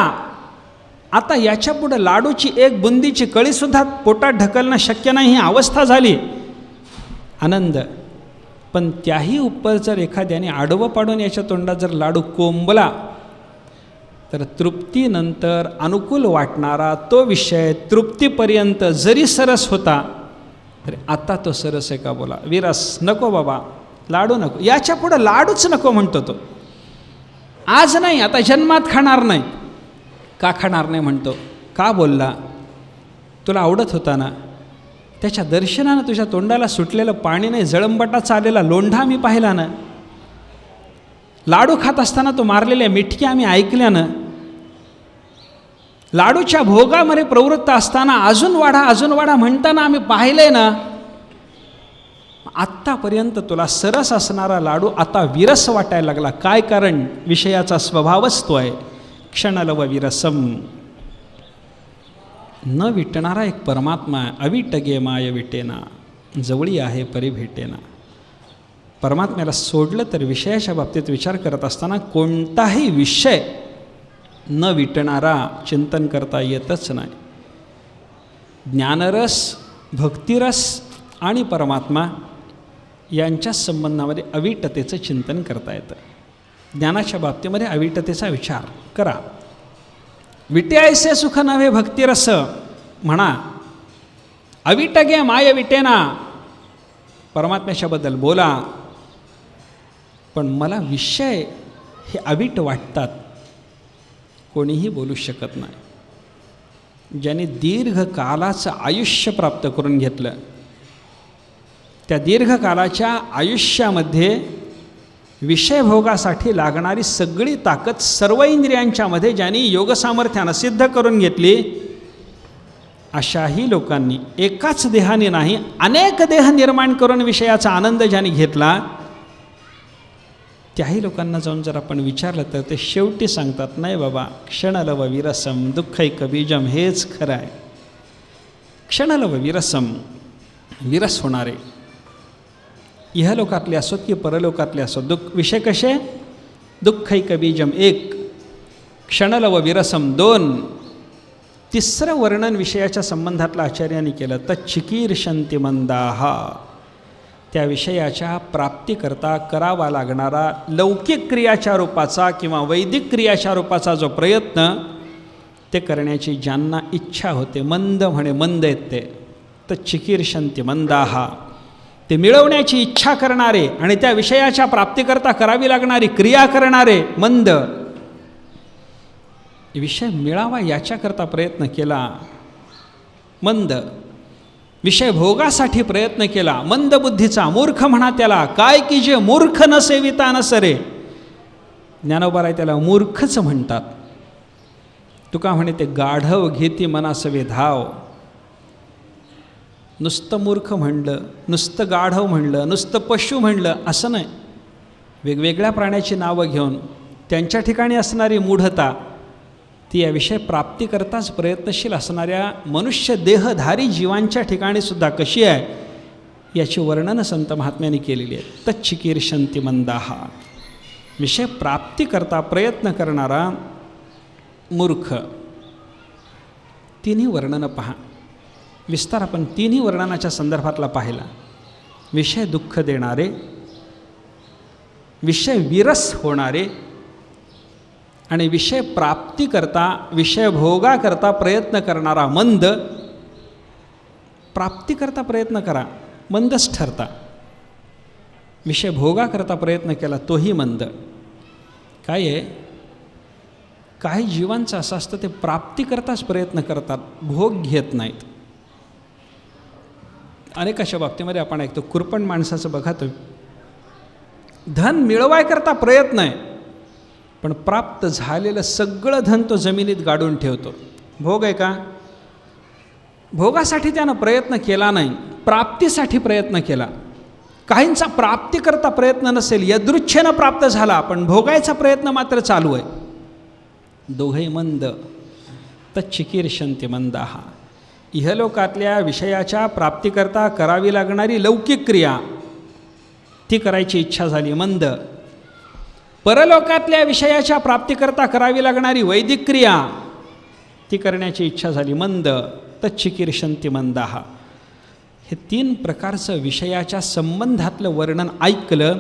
A: आता याच्या पुढे लाडूची एक बुंदीची कळीसुद्धा पोटात ढकलणं शक्य नाही, ही अवस्था झाली आनंद. पण त्याही उपर जर एखाद्याने आडवं पाडून याच्या तोंडात जर लाडू कोंबला तर तृप्तीनंतर अनुकूल वाटणारा तो विषय तृप्तीपर्यंत जरी सरस होता तरी आता तो सरस आहे का बोला. विरस नको बाबा, लाडू नको, याच्या पुढं लाडूच नको म्हणतो तो. आज नाही, आता जन्मात खाणार नाही. का खाणार नाही म्हणतो? का बोलला? तुला आवडत होता ना, त्याच्या दर्शनानं तुझ्या तोंडाला सुटलेलं पाणी नाही, जळंबटाचा आलेला लोंढा मी पाहिला ना, लाडू खात असताना तो मारलेल्या मिठक्या आम्ही ऐकल्यानं, लाडूच्या भोगामध्ये प्रवृत्त असताना अजून वाढा म्हणताना आम्ही पाहिले ना. आत्तापर्यंत तुला सरस असणारा लाडू आता विरस वाटायला लागला. काय कारण? विषयाचा स्वभावच तो आहे. क्षणलव विरसम. न विटणारा एक परमात्मा आहे. अविटगे माय विटेना, जवळी आहे परी भेटेना. परमात्म्याला सोडलं तर विषयाच्या बाबतीत विचार करत असताना कोणताही विषय न विटणारा चिंतन करता येतच नाही. ज्ञानरस, भक्तिरस आणि परमात्मा यांच्या संबंधामध्ये अविटतेचं चिंतन करता येतं. ज्ञानाच्या बाबतीमध्ये अविटतेचा विचार करा. विटे ऐसे सुख नव्हे भक्तिरस म्हणा. अविटगे माय विटेना, परमात्म्याच्याबद्दल बोला. पण मला विषय हे अविट वाटतात, कोणीही बोलू शकत नाही. ज्याने दीर्घकालाचं आयुष्य प्राप्त करून घेतलं, त्या दीर्घकालाच्या आयुष्यामध्ये विषयभोगासाठी लागणारी सगळी ताकद सर्व इंद्रियांच्यामध्ये ज्यांनी योगसामर्थ्यानं सिद्ध करून घेतली, अशाही लोकांनी एकाच देहाने नाही अनेक देह निर्माण करून विषयाचा आनंद ज्यांनी घेतला, त्याही लोकांना जाऊन जर आपण विचारलं तर ते शेवटी सांगतात, नाही बाबा, क्षणलव विरसम दुःखैक बीजम, हेच खरं आहे. क्षणलव विरसम, विरस होणारे, इहलोकातले असोत की परलोकातले असोत, विषय कसे? दुःखैक बीजम 1, क्षणलव विरसम 2. तिसरं वर्णन विषयाच्या संबंधातलं आचार्यांनी केलं, तच्चिकीर्षन्ति मंदाः. त्या विषयाच्या प्राप्तीकरता करावा लागणारा लौकिक क्रियाच्या रूपाचा किंवा वैदिक क्रियाच्या रूपाचा जो प्रयत्न, ते करण्याची ज्यांना इच्छा होते, मंद म्हणे, मंद आहेत ते, तच्चिकीर्षन्ति मंदाः. ते मिळवण्याची इच्छा करणारे आणि त्या विषयाच्या प्राप्तीकरता करावी लागणारी क्रिया करणारे मंद. विषय मिळावा याच्याकरता प्रयत्न केला मंद. विषय भोगासाठी प्रयत्न केला मंद बुद्धीचा, मूर्ख म्हणा त्याला. काय की जे मूर्ख न सेविता न सरे. ज्ञानोबा त्याला मूर्खच म्हणतात. तुका म्हणे ते गाढव घेती मनासवे धाव. नुसतं मूर्ख म्हणलं, नुसतं गाढव म्हणलं, नुसतं पशु म्हणलं असं नाही. वेगवेगळ्या प्राण्याची नावं घेऊन त्यांच्या ठिकाणी असणारी मूढता, ती या विषय प्राप्तीकरताच प्रयत्नशील असणाऱ्या मनुष्य देहधारी जीवांच्या ठिकाणीसुद्धा कशी आहे याची वर्णनं संत महात्म्यांनी केलेली आहेत. तच्चिकीर्षन्ति मंदाः. विषय प्राप्तीकरता प्रयत्न करणारा मूर्ख. तिन्ही वर्णनं पहा विस्तार. आपण तिन्ही वर्णनाच्या संदर्भातला पाहिला. विषय दुःख देणारे, विषय विरस होणारे आणि विषय प्राप्तीकरता, विषय भोगाकरता प्रयत्न करणारा मंद. प्राप्तीकरता प्रयत्न करा, मंदच ठरता. विषय भोगाकरता प्रयत्न केला तोही मंद. काय आहे, काही जीवांचं असं असतं, ते प्राप्तीकरताच प्रयत्न करतात, भोग घेत नाहीत. अनेकाशा बाबतीमध्ये आपण ऐकतो, कुरपण माणसाचं बघा तुम्ही, धन मिळवायकरता प्रयत्न आहे, पण प्राप्त झालेलं सगळं धन तो जमिनीत गाडून ठेवतो. भोग आहे का? भोगासाठी त्यानं प्रयत्न केला नाही, प्राप्तीसाठी प्रयत्न केला. काहींचा प्राप्तीकरता प्रयत्न नसेल, यदृच्छेनं प्राप्त झाला, पण भोगायचा प्रयत्न मात्र चालू आहे. दोघे मंद तच्चिकीर्षन्ति मंदाः. इहलोकातल्या विषयाच्या प्राप्तीकरता करावी लागणारी लौकिक क्रिया ती करायची इच्छा झाली मंद. परलोकातल्या विषयाच्या प्राप्तीकरता करावी लागणारी वैदिक क्रिया ती करण्याची इच्छा झाली मंद. तच्चिकीर्षन्ति मंदाः. हे तीन प्रकारचं विषयाच्या संबंधातलं वर्णन ऐकलं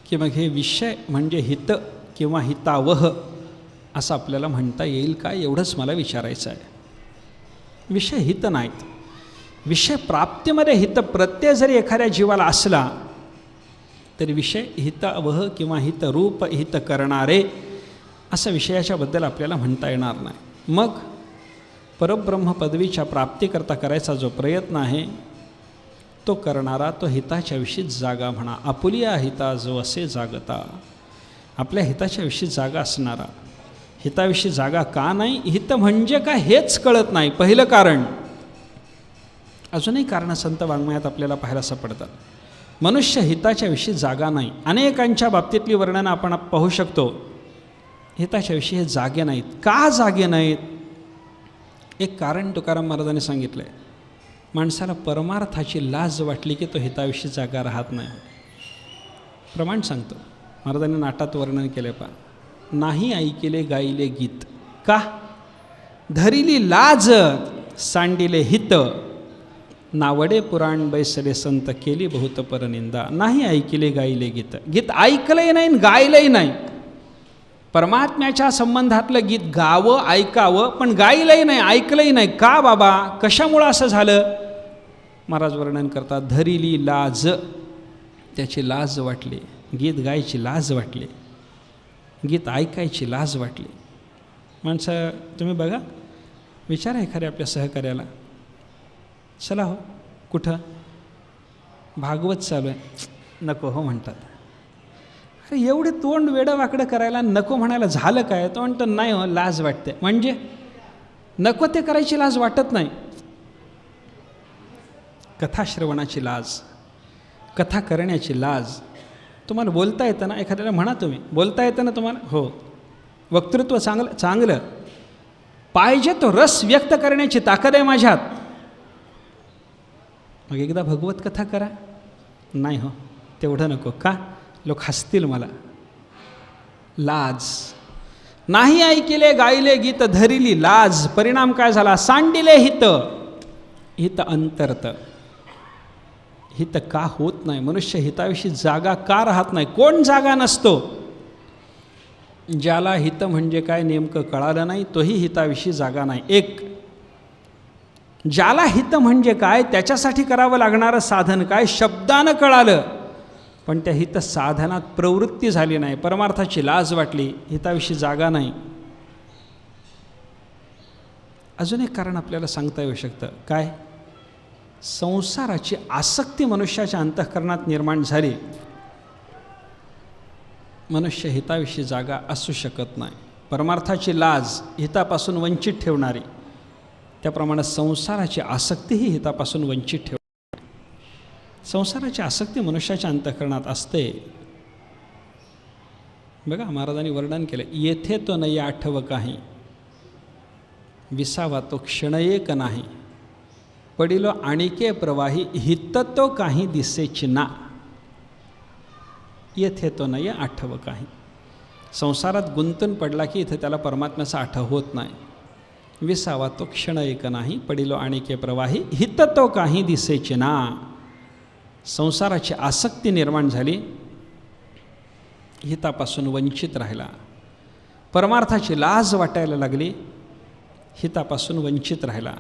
A: की मग हे विषय म्हणजे हित किंवा हितावह असं आपल्याला म्हणता येईल का, एवढंच मला विचारायचं आहे. विषय हित नाहीत. विषय प्राप्तीमध्ये हित प्रत्यय जरी एखाद्या जीवाला असला तरी विषय हितावह किंवा हितरूप हित करणारे असं विषयाच्याबद्दल आपल्याला म्हणता येणार नाही. मग परब्रह्म पदवीच्या प्राप्तीकरता करायचा जो प्रयत्न आहे तो करणारा तो हिताच्या विषयी जागा म्हणा. आपुलिया हिता जो असे जागता. आपल्या हिताच्या विषयी जागा असणारा. हिताविषयी जागा का नाही, हित म्हणजे काय हेच कळत नाही. पहिलं कारण. अजूनही कारणं संत वाङ्मयात आपल्याला पाहायला सापडतात. मनुष्य हिताच्या विषयी जागा नाही. अनेकांच्या बाबतीतली वर्णनं आपण पाहू शकतो. हिताच्या विषयी हे जागे नाहीत. का जागे नाहीत? एक कारण तुकाराम महाराजांनी सांगितलं आहे. माणसाला परमार्थाची लाज वाटली की तो हिताविषयी जागा राहत नाही. प्रमाण सांगतो. महाराजांनी नाटात वर्णन केले पहा. नाही ऐकिले गायले गीत. का? धरिली लाज सांडिले हित. नावडे पुराण बैसले संत केली बहुत परनिंदा. नाही ऐकिले गायले गीत. गीत ऐकलंही नाही गायलंही नाही. परमात्म्याच्या संबंधातलं गीत गावं ऐकावं पण गायलंही नाही ऐकलंही नाही. का बाबा? कशामुळं असं झालं? महाराज वर्णन करतात. धरिली लाज. त्याची लाज वाटली. गीत गायची लाज वाटली. गीत ऐकायची लाज वाटली. माणसं तुम्ही बघा, विचारा एखाद्या आपल्या सहकार्याला, चला हो कुठं भागवत चालू आहे, नको हो म्हणतात. अरे एवढे तोंड वेडं वाकडं करायला नको म्हणायला झालं काय? तो म्हणतो नाही हो लाज वाटते. म्हणजे नको ते करायची लाज वाटत नाही. कथाश्रवणाची लाज, कथा करण्याची लाज. तुम्हाला बोलता येतं ना? एखाद्याला म्हणा तुम्ही, बोलता येतं ना तुम्हाला? हो. वक्तृत्व चांगलं पाहिजे, तो रस व्यक्त करण्याची ताकद आहे माझ्यात. मग एकदा भगवत कथा करा. नाही हो तेवढं नको. का? लोक हसतील मला. लाज. नाही ऐकिले गायले गीत धरिली लाज. परिणाम काय झाला? सांडिले हित. हित अंतर्त. हित का होत नाही? मनुष्य हिताविषयी जागा का राहत नाही? कोण जागा नसतो? ज्याला हित म्हणजे काय नेमकं कळालं नाही तोही हिताविषयी जागा नाही. एक. ज्याला हित म्हणजे काय त्याच्यासाठी करावं लागणारं साधन काय शब्दानं कळालं पण त्या हित साधनात प्रवृत्ती झाली नाही. परमार्थाची लाज वाटली. हिताविषयी जागा नाही. अजून एक कारण आपल्याला सांगता येऊ शकतं. काय? संसाराची आसक्ती मनुष्याच्या अंतःकरणात निर्माण झाली. मनुष्य हिताविषयी जागा असू शकत नाही. परमार्थाची लाज हितापासून वंचित ठेवणारी, त्याप्रमाणे संसाराची आसक्तीही हितापासून वंचित ठेवणारी. संसाराची आसक्ती मनुष्याच्या अंतःकरणात असते. बघा महाराजांनी वर्णन केलं. येथे तो नाही आठव काही, विसावा तो क्षण एक नाही. पडिलो आणिके प्रवाही, हित तो काही दिसेची ना. येथे तो नाही आठव काही. संसारात गुंतून पडला की इथे त्याला परमात्म्याचा आठव होत नाही. विसावा तो क्षण एक नाही. पडिलो आणिके प्रवाही, हित तो काही दिसेची ना. संसाराची आसक्ती निर्माण झाली, हितापासून वंचित राहिला. परमार्थाची लाज वाटायला लागली, हितापासून वंचित राहिला.